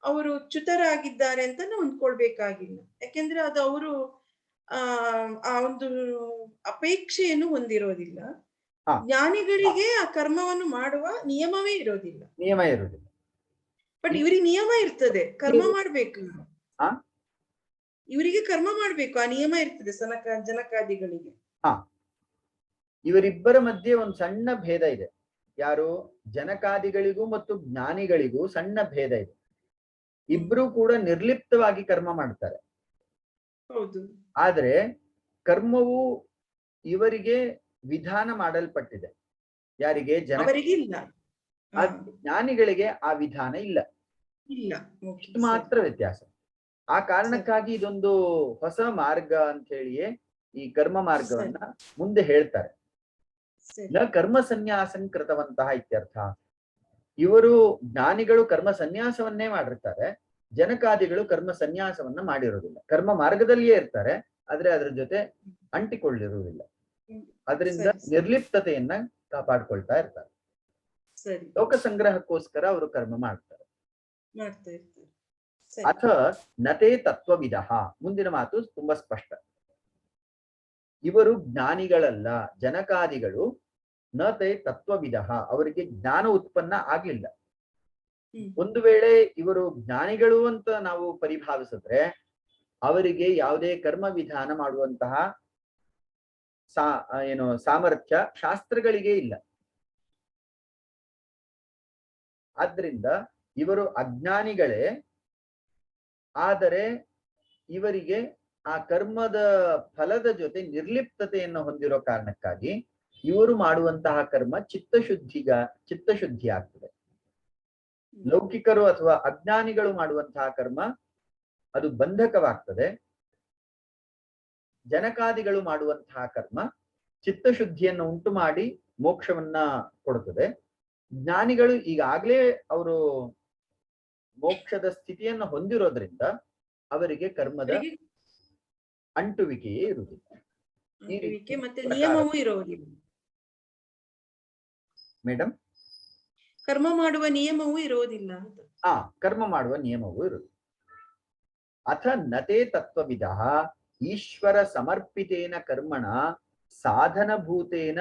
ಅವರು ಚ್ಯುತರಾಗಿದ್ದಾರೆ ಅಂತ ನಾವು ಅಂದ್ಕೊಳ್ಬೇಕಾಗಿಲ್ಲ. ಯಾಕೆಂದ್ರೆ ಅದು ಅವರು ಆ ಒಂದು ಅಪೇಕ್ಷೆಯನ್ನು ಹೊಂದಿರೋದಿಲ್ಲ. ಜ್ಞಾನಿಗಳಿಗೆ ಆ ಕರ್ಮವನ್ನು ಮಾಡುವ ನಿಯಮವೇ ಇರೋದಿಲ್ಲ. ಬಟ್ ಇವರಿಗೆ ನಿಯಮ ಇರ್ತದೆ, ಕರ್ಮ ಮಾಡ್ಬೇಕು. ಇವರಿಗೆ ಕರ್ಮ ಮಾಡ್ಬೇಕು, ಆ ನಿಯಮ ಇರ್ತದೆ ಜನಕಾದಿಗಳಿಗೆ. ಇವರಿಬ್ಬರ ಮಧ್ಯೆ ಒಂದು ಸಣ್ಣ ಭೇದ ಇದೆ. ಯಾರು ಜನಕಾದಿಗಳಿಗೂ ಮತ್ತು ಜ್ಞಾನಿಗಳಿಗೂ ಸಣ್ಣ ಭೇದ ಇದೆ. ಇಬ್ರು ಕೂಡ ನಿರ್ಲಿಪ್ತವಾಗಿ ಕರ್ಮ ಮಾಡ್ತಾರೆ. ಹೌದು. ಆದ್ರೆ ಕರ್ಮವು ಇವರಿಗೆ ವಿಧಾನ ಮಾಡಲ್ಪಟ್ಟಿದೆ. ಯಾರಿಗೆ? ಜ್ಞಾನಿಗಳಿಗೆ ಆ ವಿಧಾನ ಇಲ್ಲ. ಮಾತ್ರ ವ್ಯತ್ಯಾಸ. ಆ ಕಾರಣಕ್ಕಾಗಿ ಇದೊಂದು ಹೊಸ ಮಾರ್ಗ ಅಂತ ಹೇಳಿಯೇ ಈ ಕರ್ಮ ಮಾರ್ಗವನ್ನ ಮುಂದೆ ಹೇಳ್ತಾರೆ. ನ ಕರ್ಮ ಸನ್ಯಾಸಂ ಕೃತವಂತಹ ಇತ್ಯರ್ಥ. ಇವರು ಜ್ಞಾನಿಗಳು ಕರ್ಮ ಸನ್ಯಾಸವನ್ನೇ ಮಾಡಿರ್ತಾರೆ, ಜನಕಾದಿಗಳು ಕರ್ಮ ಸನ್ಯಾಸವನ್ನ ಮಾಡಿರುವುದಿಲ್ಲ. ಕರ್ಮ ಮಾರ್ಗದಲ್ಲಿಯೇ ಇರ್ತಾರೆ, ಆದ್ರೆ ಅದ್ರ ಜೊತೆ ಅಂಟಿಕೊಳ್ಳಿರುವುದಿಲ್ಲ. ಅದರಿಂದ ನಿರ್ಲಿಪ್ತತೆಯನ್ನ ಕಾಪಾಡ್ಕೊಳ್ತಾ ಇರ್ತಾರೆ. ಲೋಕ ಸಂಗ್ರಹಕ್ಕೋಸ್ಕರ ಅವರು ಕರ್ಮ ಮಾಡ್ತಾರೆ. ಅಥ ನತೇ ತತ್ವವಿದಃ. ಮುಂದಿನ ಮಾತು ತುಂಬಾ ಸ್ಪಷ್ಟ. ಇವರು ಜ್ಞಾನಿಗಳಲ್ಲ, ಜನಕಾದಿಗಳು. ನತೇ ತತ್ವವಿದಃ, ಅವರಿಗೆ ಜ್ಞಾನ ಉತ್ಪನ್ನ ಆಗ್ಲಿಲ್ಲ. ಒಂದು ವೇಳೆ ಇವರು ಜ್ಞಾನಿಗಳು ಅಂತ ನಾವು ಪರಿಭಾವಿಸಿದ್ರೆ ಅವರಿಗೆ ಯಾವುದೇ ಕರ್ಮ ವಿಧಾನ ಮಾಡುವಂತಹ ಸಾಮರ್ಥ್ಯ ಶಾಸ್ತ್ರಗಳಿಗೆ ಇಲ್ಲ. ಆದ್ರಿಂದ ಇವರು ಅಜ್ಞಾನಿಗಳೇ, ಆದರೆ ಇವರಿಗೆ ಆ ಕರ್ಮದ ಫಲದ ಜೊತೆ ನಿರ್ಲಿಪ್ತತೆಯನ್ನು ಹೊಂದಿರೋ ಕಾರಣಕ್ಕಾಗಿ ಇವರು ಮಾಡುವಂತಹ ಕರ್ಮ ಚಿತ್ತಶುದ್ಧಿ ಆಗ್ತದೆ. ಲೌಕಿಕರು ಅಥವಾ ಅಜ್ಞಾನಿಗಳು ಮಾಡುವಂತಹ ಕರ್ಮ ಅದು ಬಂಧಕವಾಗ್ತದೆ. ಜನಕಾದಿಗಳು ಮಾಡುವಂತಹ ಕರ್ಮ ಚಿತ್ತಶುದ್ಧಿಯನ್ನು ಉಂಟು ಮಾಡಿ ಮೋಕ್ಷವನ್ನ ಕೊಡುತ್ತದೆ. ಜ್ಞಾನಿಗಳು ಈಗಾಗಲೇ ಅವರು ಮೋಕ್ಷದ ಸ್ಥಿತಿಯನ್ನು ಹೊಂದಿರೋದ್ರಿಂದ ಅವರಿಗೆ ಕರ್ಮದ ಅಂಟುವಿಕೆಯೇ ಇರುವುದಿಲ್ಲ. ಮತ್ತೆ ನಿಯಮವೂ ಇರೋದಿಲ್ಲ ಮೇಡಮ್. ಕರ್ಮ ಮಾಡುವ ನಿಯಮವೂ ಇರೋದಿಲ್ಲ ಅಂತ. ಕರ್ಮ ಮಾಡುವ ನಿಯಮವೂ ಇರುವುದು. ಅಥ ನತೆ ತತ್ವವಿದಃ ಈಶ್ವರ ಸಮರ್ಪಿತೇನ ಕರ್ಮಣ ಸಾಧನಭೂತೇನ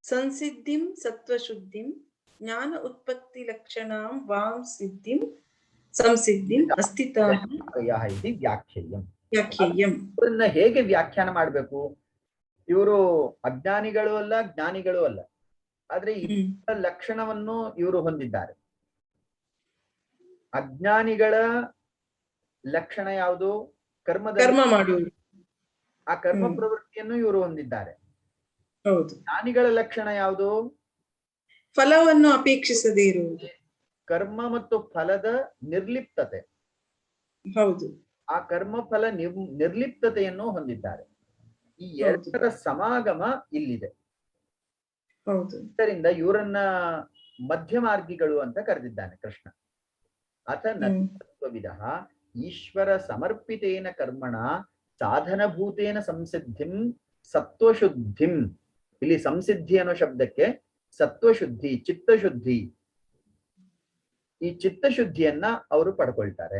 ಸಂಸಿದ್ಧಿಂ ಸತ್ವಶುದ್ಧಿಂ ಜ್ಞಾನ ಉತ್ಪತ್ತಿ ಲಕ್ಷಣಾಂ ವಾಂ ಸಿದ್ಧಿಂ ಸಂಸಿದ್ಧಿಂ ಅಸ್ಥಿತಾಃ ಇದು ವ್ಯಾಖ್ಯೇಯಂ. ವ್ಯಾಖ್ಯೇಯಂ. ಇವರನ್ನ ಹೇಗೆ ವ್ಯಾಖ್ಯಾನ ಮಾಡಬೇಕು? ಇವರು ಅಜ್ಞಾನಿಗಳು ಅಲ್ಲ, ಜ್ಞಾನಿಗಳು ಅಲ್ಲ, ಆದ್ರೆ ಈ ಲಕ್ಷಣವನ್ನು ಇವರು ಹೊಂದಿದ್ದಾರೆ. ಅಜ್ಞಾನಿಗಳ ಲಕ್ಷಣ ಯಾವುದು? ಕರ್ಮ ಮಾಡುವುದು. ಆ ಕರ್ಮ ಪ್ರವೃತ್ತಿಯನ್ನು ಇವರು ಹೊಂದಿದ್ದಾರೆ. ಹೌದು. ಜ್ಞಾನಿಗಳ ಲಕ್ಷಣ ಯಾವುದು? ಫಲವನ್ನು ಅಪೇಕ್ಷಿಸದೇ ಇರುವುದು. ಕರ್ಮ ಮತ್ತು ಫಲದ ನಿರ್ಲಿಪ್ತತೆ. ಹೌದು. ಆ ಕರ್ಮ ಫಲ ನಿರ್ಲಿಪ್ತತೆಯನ್ನು ಹೊಂದಿದ್ದಾರೆ. ಈ ಎರಡರ ಸಮಾಗಮ ಇಲ್ಲಿದೆ. ಹೌದು. ಇದರಿಂದ ಇವರನ್ನ ಮಧ್ಯಮಾರ್ಗಿಗಳು ಅಂತ ಕರೆದಿದ್ದಾನೆ ಕೃಷ್ಣ. ಅಥ ನತ್ವವಿದಃ ಈಶ್ವರ ಸಮರ್ಪಿತೇನ ಕರ್ಮಣ ಸಾಧನಭೂತೇನ ಸಂಸಿದ್ಧಿಂ ಸತ್ವಶುದ್ಧಿಂ. ಇಲ್ಲಿ ಸಂಸಿದ್ಧಿ ಅನ್ನೋ ಶಬ್ದಕ್ಕೆ ಸತ್ವಶುದ್ಧಿ, ಚಿತ್ತಶುದ್ಧಿ, ಈ ಚಿತ್ತಶುದ್ಧಿಯನ್ನ ಅವರು ಪಡ್ಕೊಳ್ತಾರೆ.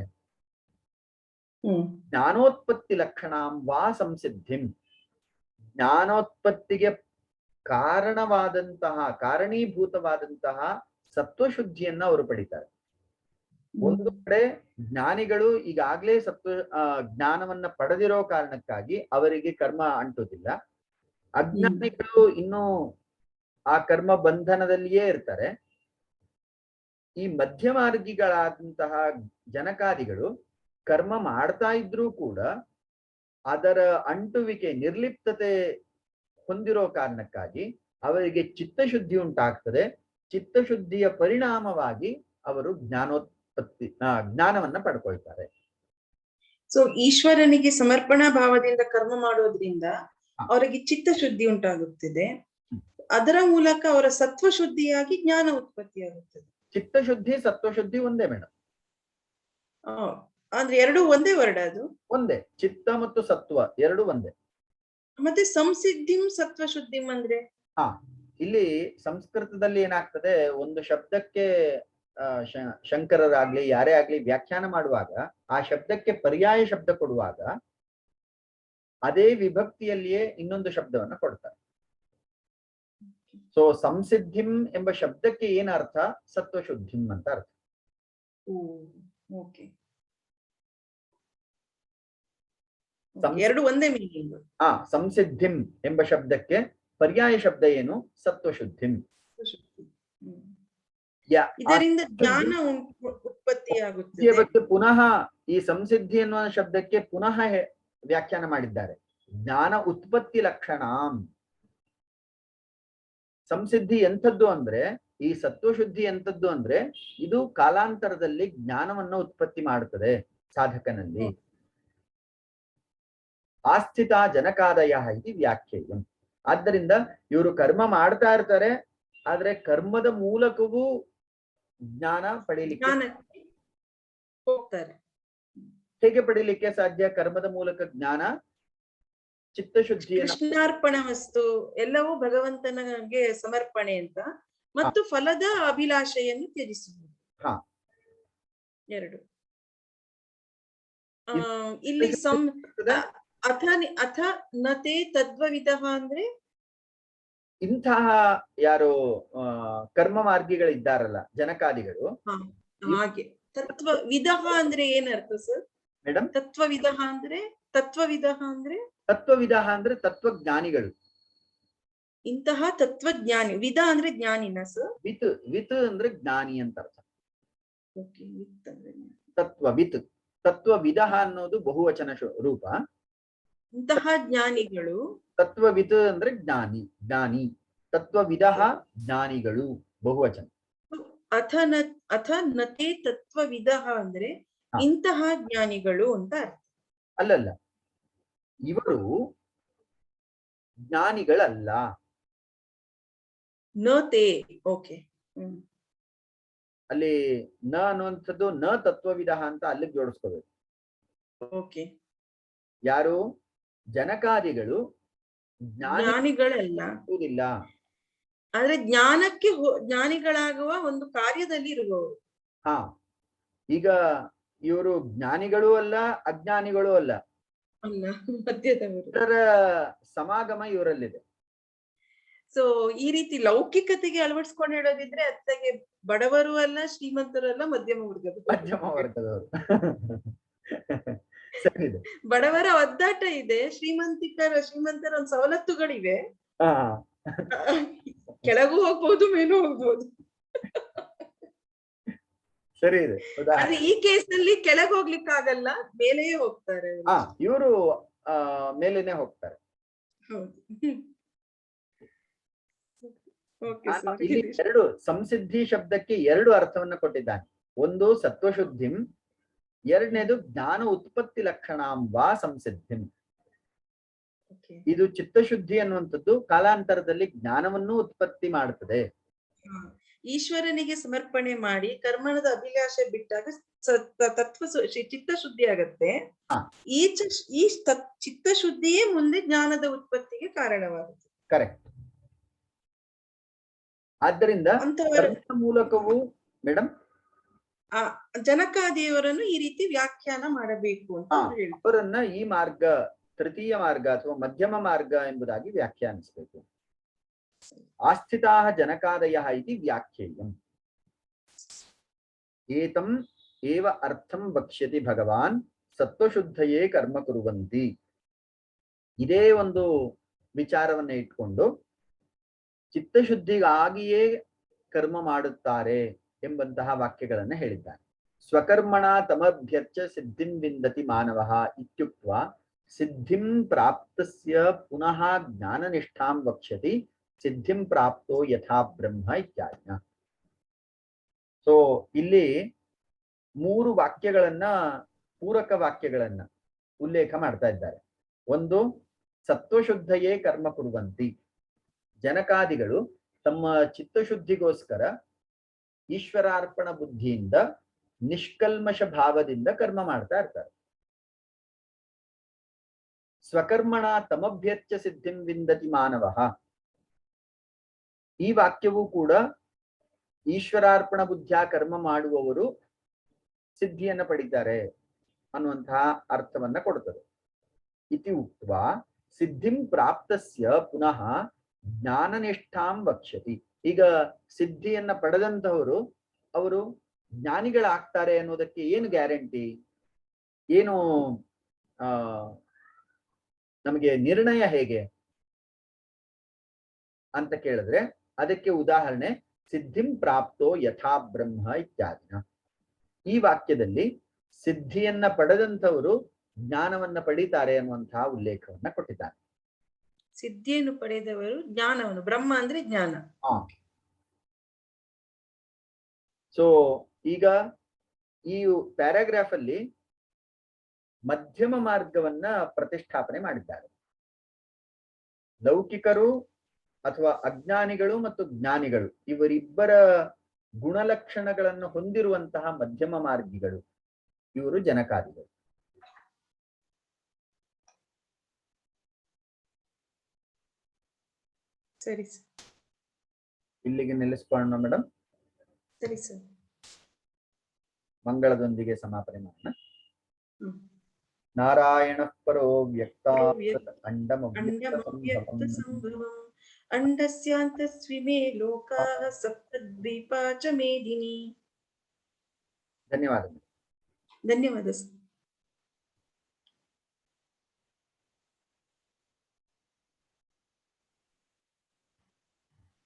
ಜ್ಞಾನೋತ್ಪತ್ತಿ ಲಕ್ಷಣಾಂ ವಾ ಸಂಸಿದ್ಧಿಂ. ಜ್ಞಾನೋತ್ಪತ್ತಿಗೆ ಕಾರಣೀಭೂತವಾದಂತಹ ಸತ್ವಶುದ್ಧಿಯನ್ನ ಅವರು ಪಡಿತಾರೆ. ಒಂದು ಕಡೆ ಜ್ಞಾನಿಗಳು ಈಗಾಗ್ಲೇ ಜ್ಞಾನವನ್ನ ಪಡೆದಿರೋ ಕಾರಣಕ್ಕಾಗಿ ಅವರಿಗೆ ಕರ್ಮ ಅಂಟುವುದಿಲ್ಲ. ಅಜ್ಞಾನಿಗಳು ಇನ್ನೂ ಆ ಕರ್ಮ ಬಂಧನದಲ್ಲಿಯೇ ಇರ್ತಾರೆ. ಈ ಮಧ್ಯಮಾರ್ಗಿಗಳಾದಂತಹ ಜನಕಾದಿಗಳು ಕರ್ಮ ಮಾಡ್ತಾ ಇದ್ರೂ ಕೂಡ ಅದರ ಅಂಟುವಿಕೆ, ನಿರ್ಲಿಪ್ತತೆ ಹೊಂದಿರೋ ಕಾರಣಕ್ಕಾಗಿ ಅವರಿಗೆ ಚಿತ್ತಶುದ್ಧಿ ಉಂಟಾಗ್ತದೆ. ಚಿತ್ತಶುದ್ಧಿಯ ಪರಿಣಾಮವಾಗಿ ಅವರು ಜ್ಞಾನವನ್ನ ಪಡ್ಕೊಳ್ತಾರೆ. ಸೊ ಈಶ್ವರನಿಗೆ ಸಮರ್ಪಣಾ ಭಾವದಿಂದ ಕರ್ಮ ಮಾಡೋದ್ರಿಂದ ಅವರಿಗೆ ಚಿತ್ತಶುದ್ಧಿ ಉಂಟಾಗುತ್ತದೆ. ಅದರ ಮೂಲಕ ಅವರ ಸತ್ವಶುದ್ಧಿಯಾಗಿ ಜ್ಞಾನ ಉತ್ಪತ್ತಿಯಾಗುತ್ತದೆ. ಚಿತ್ತಶುದ್ಧಿ ಸತ್ವಶುದ್ಧಿ ಒಂದೇ ಮೇಡಮ್. ಅಂದ್ರೆ ಎರಡು ಒಂದೇ ವರ್ಡ್. ಅದು ಒಂದೇ. ಚಿತ್ತ ಮತ್ತು ಸತ್ವ ಎರಡು ಒಂದೇ. ಮತ್ತೆ ಸಂಸಿದ್ಧಿಂ ಸತ್ವಶುದ್ಧಿಂ ಅಂದ್ರೆ ಇಲ್ಲಿ ಸಂಸ್ಕೃತದಲ್ಲಿ ಏನಾಗ್ತದೆ, ಒಂದು ಶಬ್ದಕ್ಕೆ ಶಂಕರರಾಗ್ಲಿ ಯಾರೇ ಆಗ್ಲಿ ವ್ಯಾಖ್ಯಾನ ಮಾಡುವಾಗ ಆ ಶಬ್ದಕ್ಕೆ ಪರ್ಯಾಯ ಶಬ್ದ ಕೊಡುವಾಗ ಅದೇ ವಿಭಕ್ತಿಯಲ್ಲಿಯೇ ಇನ್ನೊಂದು ಶಬ್ದವನ್ನ ಕೊಡ್ತಾರೆ. ಸೊ ಸಂಸಿದ್ಧಿಂ ಎಂಬ ಶಬ್ದಕ್ಕೆ ಏನ ಅರ್ಥ? ಸತ್ವಶುದ್ಧಿಂ ಅಂತ ಅರ್ಥ. ಎರಡು ಒಂದೇ ಮೀನಿಂಗ್. ಸಂಸಿದ್ಧಿಂ ಎಂಬ ಶಬ್ದಕ್ಕೆ ಪರ್ಯಾಯ ಶಬ್ದ ಏನು? ಸತ್ವಶುದ್ಧಿಂ. ಇದರಿಂದ ಜ್ಞಾನ ಉತ್ಪತ್ತಿಯಾಗುತ್ತದೆ. ಬಗ್ಗೆ ಪುನಃ ಈ ಸಂಸಿದ್ಧಿ ಎನ್ನುವ ಶಬ್ದಕ್ಕೆ ಪುನಃ ವ್ಯಾಖ್ಯಾನ ಮಾಡಿದ್ದಾರೆ. ಜ್ಞಾನ ಉತ್ಪತ್ತಿ ಲಕ್ಷಣಾಂ. ಸಂಸಿದ್ಧಿ ಎಂಥದ್ದು ಅಂದ್ರೆ, ಈ ಸತ್ವಶುದ್ಧಿ ಎಂಥದ್ದು ಅಂದ್ರೆ ಇದು ಕಾಲಾಂತರದಲ್ಲಿ ಜ್ಞಾನವನ್ನ ಉತ್ಪತ್ತಿ ಮಾಡುತ್ತದೆ ಸಾಧಕನಲ್ಲಿ. ಆಸ್ಥಿತ ಜನಕಾದಯ ಇದು ವ್ಯಾಖ್ಯೇಯಂ. ಆದ್ದರಿಂದ ಇವರು ಕರ್ಮ ಮಾಡ್ತಾ ಇರ್ತಾರೆ, ಆದ್ರೆ ಕರ್ಮದ ಮೂಲಕವೂ ಜ್ಞಾನ ಪಡೀಲಿಕ್ಕೆ ಹೋಗ್ತಾರೆ. ಹೇಗೆ ಪಡೀಲಿಕ್ಕೆ ಸಾಧ್ಯ? ಕರ್ಮದ ಮೂಲಕ ಜ್ಞಾನ, ಚಿತ್ತಶುದ್ಧಿ, ಕೃಷ್ಣಾರ್ಪಣ ವಸ್ತು ಎಲ್ಲವೂ ಭಗವಂತನಿಗೆ ಸಮರ್ಪಣೆ ಅಂತ, ಮತ್ತು ಫಲದ ಅಭಿಲಾಷೆಯನ್ನು ತ್ಯಜಿಸುವುದು. ಎರಡು. ಇಲ್ಲಿ ಅಥ ನತೆ ತದ್ವವಿದಃ ಅಂದ್ರೆ ಇಂತಹ ಯಾರು ಕರ್ಮ ಮಾರ್ಗಿಗಳಿದ್ದಾರಲ್ಲ ಜನಕಾದಿಗಳು. ಹಾಗೆ ತತ್ವವಿದಃ ಅಂದ್ರೆ ಏನರ್ಥ ಸರ್? ಮೇಡಮ್ ತತ್ವವಿದಃ ಅಂದ್ರೆ ತತ್ವಜ್ಞಾನಿಗಳು. ಇಂತಹ ತತ್ವಜ್ಞಾನಿ. ವಿದ ಅಂದ್ರೆ ಜ್ಞಾನಿನ ಸರ್? ವಿತ್ ಅಂದ್ರೆ ಜ್ಞಾನಿ ಅಂತ ಅರ್ಥ. ತತ್ವವಿತ್. ತತ್ವವಿದ ಅನ್ನೋದು ಬಹುವಚನ ರೂಪ. ಇಂತಹ ಜ್ಞಾನಿಗಳು. ತತ್ವವಿತ್ ಅಂದ್ರೆ ಜ್ಞಾನಿ. ತತ್ವವಿದ ಜ್ಞಾನಿಗಳು ಬಹುವಚನ. ಅಥ ನತೆ ತತ್ವವಿದ ಅಂದ್ರೆ ಇಂತಹ ಜ್ಞಾನಿಗಳು ಅಂತ ಅರ್ಥ. ಅಲ್ಲಲ್ಲ, ಇವರು ಜ್ಞಾನಿಗಳಲ್ಲ. ನತೆ. ಓಕೆ. ಅಲ್ಲಿ ನ ಅನ್ನುವಂಥದ್ದು ನ ತತ್ವವಿದ ಅಂತ ಅಲ್ಲಿಗೆ ಜೋಡಿಸ್ಕೋಬೇಕು. ಓಕೆ. ಯಾರು? ಜನಕಾದಿಗಳು ಜ್ಞಾನಿಗಳಲ್ಲ. ಆದ್ರೆ ಜ್ಞಾನಿಗಳಾಗುವ ಒಂದು ಕಾರ್ಯದಲ್ಲಿ ಇರುವವರು. ಹಾ, ಈಗ ಇವರು ಜ್ಞಾನಿಗಳೂ ಅಲ್ಲ ಅಜ್ಞಾನಿಗಳೂ ಅಲ್ಲ, ಅಲ್ಲ, ಮಧ್ಯದವರು. ಇದರ ಸಮಾಗಮ ಇವರಲ್ಲಿದೆ. ಸೊ ಈ ರೀತಿ ಲೌಕಿಕತೆಗೆ ಅಳವಡಿಸ್ಕೊಂಡು ಹೇಳೋದಿದ್ರೆ ಅತ್ತಗೆ ಬಡವರು ಅಲ್ಲ, ಶ್ರೀಮಂತರು ಅಲ್ಲ, ಮಧ್ಯಮ ವರ್ಗದವರು. ಸರಿ, ಬಡವರ ಒದ್ದಾಟ ಇದೆ, ಶ್ರೀಮಂತರ ಒಂದು ಸವಲತ್ತುಗಳಿವೆ, ಕೆಳಗೂ ಹೋಗ್ಬೋದು, ಮೇಲೂ ಹೋಗ್ಬೋದು. ಸರಿ ಇದೆ. ಆದ್ರೆ ಈ ಕೇಸಲ್ಲಿ ಕೆಳಗೆ ಹೋಗ್ಲಿಕ್ಕಾಗಲ್ಲ, ಮೇಲೆಯೇ ಹೋಗ್ತಾರೆ. ಇವರು ಮೇಲೇನೆ ಹೋಗ್ತಾರೆ. ಇಲ್ಲಿ ಎರಡು ಸಂಸಿದ್ಧಿ ಶಬ್ದಕ್ಕೆ ಎರಡು ಅರ್ಥವನ್ನ ಕೊಟ್ಟಿದ್ದಾನೆ. ಒಂದು ಸತ್ವಶುದ್ಧಿಂ, ಎರಡನೇದು ಜ್ಞಾನ ಉತ್ಪತ್ತಿ ಲಕ್ಷಣಾಂ ವಾ ಸಂಸಿದ್ಧಿಂ. ಇದು ಚಿತ್ತಶುದ್ಧಿ ಅನ್ನುವಂಥದ್ದು ಕಾಲಾಂತರದಲ್ಲಿ ಜ್ಞಾನವನ್ನು ಉತ್ಪತ್ತಿ ಮಾಡುತ್ತದೆ. ಈಶ್ವರನಿಗೆ ಸಮರ್ಪಣೆ ಮಾಡಿ ಕರ್ಮಣದ ಅಭಿಲಾಷೆ ಬಿಟ್ಟಾಗ ಚಿತ್ತಶುದ್ಧಿ ಆಗತ್ತೆ. ಈ ಚಿತ್ತಶುದ್ಧಿಯೇ ಮುಂದೆ ಜ್ಞಾನದ ಉತ್ಪತ್ತಿಗೆ ಕಾರಣವಾಗುತ್ತೆ. ಕರೆಕ್ಟ್. ಆದ್ದರಿಂದ ಮೂಲಕವೂ ಮೇಡಮ್ ಜನಕಾದಿಯವರನ್ನು ಈ ರೀತಿ ವ್ಯಾಖ್ಯಾನ ಮಾಡಬೇಕು ಅಂತ ಅವರನ್ನ ಈ ಮಾರ್ಗ, ತೃತೀಯ ಮಾರ್ಗ ಅಥವಾ ಮಧ್ಯಮ ಮಾರ್ಗ ಎಂಬುದಾಗಿ ವ್ಯಾಖ್ಯಾನಿಸಬೇಕು. ಆಸ್ಥಿತಾಃ ಜನಕಾದಯಃ ಇತಿ ವ್ಯಾಖ್ಯೇಯಂ. ಏತಂ ಏವ ಅರ್ಥಂ ವಕ್ಷ್ಯತಿ ಭಗವಾನ್ ಸತ್ವಶುದ್ಧಯೇ ಕರ್ಮ ಕುರುವಂತಿ. ಇದೇ ಒಂದು ವಿಚಾರವನ್ನ ಇಟ್ಕೊಂಡು ಚಿತ್ತಶುದ್ಧಿಗಾಗಿಯೇ ಕರ್ಮ ಮಾಡುತ್ತಾರೆ ಎಂಬಂತಹ ವಾಕ್ಯಗಳನ್ನ ಹೇಳಿದ್ದಾರೆ. ಸ್ವಕರ್ಮಣ ತಮಭ್ಯರ್ಚ್ಯ ಸಿದ್ಧಿಂ ವಿಂದತಿ ಮಾನವಃ ಇತ್ಯುಕ್ತ್ವಾ ಸಿದ್ಧಿಂ ಪ್ರಾಪ್ತಸ್ಯ ಪುನಃ ಜ್ಞಾನನಿಷ್ಠಾಂ ವಕ್ಷ್ಯತಿ ಸಿದ್ಧಿಂ ಪ್ರಾಪ್ತೋ ಯಥಾ ಬ್ರಹ್ಮ ಇತ್ಯಾಜ್ಞ. ಸೊ ಇಲ್ಲಿ ಮೂರು ವಾಕ್ಯಗಳನ್ನ, ಪೂರಕ ವಾಕ್ಯಗಳನ್ನ ಉಲ್ಲೇಖ ಮಾಡ್ತಾ ಇದ್ದಾರೆ. ಒಂದು, ಸತ್ವಶುದ್ಧಯೇ ಕರ್ಮ ಕುರುವಂತಿ. ಜನಕಾದಿಗಳು ತಮ್ಮ ಚಿತ್ತಶುದ್ಧಿಗೋಸ್ಕರ ಈಶ್ವರಾರ್ಪಣ ಬುದ್ಧಿಯಿಂದ ನಿಷ್ಕಲ್ಮಶ ಭಾವದಿಂದ ಕರ್ಮ ಮಾಡ್ತಾ ಇರ್ತಾರೆ. ಸ್ವಕರ್ಮಣ ತಮಭ್ಯರ್ಚ್ಯ ಸಿದ್ಧಿಂ ವಿಂದತಿ ಮಾನವಃ. ಈ ವಾಕ್ಯವೂ ಕೂಡ ಈಶ್ವರಾರ್ಪಣ ಬುದ್ಧಿಯ ಕರ್ಮ ಮಾಡುವವರು ಸಿದ್ಧಿಯನ್ನ ಪಡಿತಾರೆ ಅನ್ನುವಂತಹ ಅರ್ಥವನ್ನ ಕೊಡುತ್ತದೆ. ಇತಿ ಉಕ್ತ್ವಾ ಸಿದ್ಧಿಂ ಪ್ರಾಪ್ತಸ್ಯ ಪುನಃ ಜ್ಞಾನನಿಷ್ಠಾಂ ವಕ್ಷ್ಯತಿ. ಈಗ ಸಿದ್ಧಿಯನ್ನ ಪಡೆದಂತಹವರು ಅವರು ಜ್ಞಾನಿಗಳಾಗ್ತಾರೆ ಅನ್ನೋದಕ್ಕೆ ಏನು ಗ್ಯಾರಂಟಿ, ಏನು ನಮಗೆ ನಿರ್ಣಯ ಹೇಗೆ ಅಂತ ಕೇಳಿದ್ರೆ ಅದಕ್ಕೆ ಉದಾಹರಣೆ ಸಿದ್ಧಿಂ ಪ್ರಾಪ್ತೋ ಯಥಾ ಬ್ರಹ್ಮ ಇತ್ಯಾದಿನ. ಈ ವಾಕ್ಯದಲ್ಲಿ ಸಿದ್ಧಿಯನ್ನ ಪಡೆದಂಥವರು ಜ್ಞಾನವನ್ನ ಪಡೀತಾರೆ ಅನ್ನುವಂತಹ ಉಲ್ಲೇಖವನ್ನ ಕೊಟ್ಟಿದ್ದಾನೆ. ಸಿದ್ಧಿಯನ್ನು ಪಡೆದವರು ಜ್ಞಾನವನ್ನು, ಬ್ರಹ್ಮ ಅಂದ್ರೆ ಜ್ಞಾನ. ಸೊ ಈಗ ಈ ಪ್ಯಾರಾಗ್ರಾಫ್ ಅಲ್ಲಿ ಮಧ್ಯಮ ಮಾರ್ಗವನ್ನ ಪ್ರತಿಷ್ಠಾಪನೆ ಮಾಡಿದ್ದಾರೆ. ಲೌಕಿಕರು ಅಥವಾ ಅಜ್ಞಾನಿಗಳು ಮತ್ತು ಜ್ಞಾನಿಗಳು ಇವರಿಬ್ಬರ ಗುಣಲಕ್ಷಣಗಳನ್ನು ಹೊಂದಿರುವಂತಹ ಮಧ್ಯಮ ಮಾರ್ಗಿಗಳು ಇವರು ಜನಕಾದಿಗಳು. ಸರಿ ಸರ್, ಇಲ್ಲಿಗೆ ನಿಲ್ಲಿಸ್ಕೊಳ್ಳೋಣ ಮೇಡಮ್. ಸರಿ ಸರ್, ಮಂಗಳದೊಂದಿಗೆ ಸಮಾಪನೆ ಮಾಡೋಣ. ನಾರಾಯಣ ಪರೋ ವ್ಯಕ್ತ ಅಂಡಸ್ಯಾಂತಸ್ವಿಮೇ ಲೋಕಾಃ ಸಪ್ತದ್ವೀಪಾ ಚ ಮೇದಿನಿ. ಧನ್ಯವಾದ. ಧನ್ಯವಾದ ಸರ್.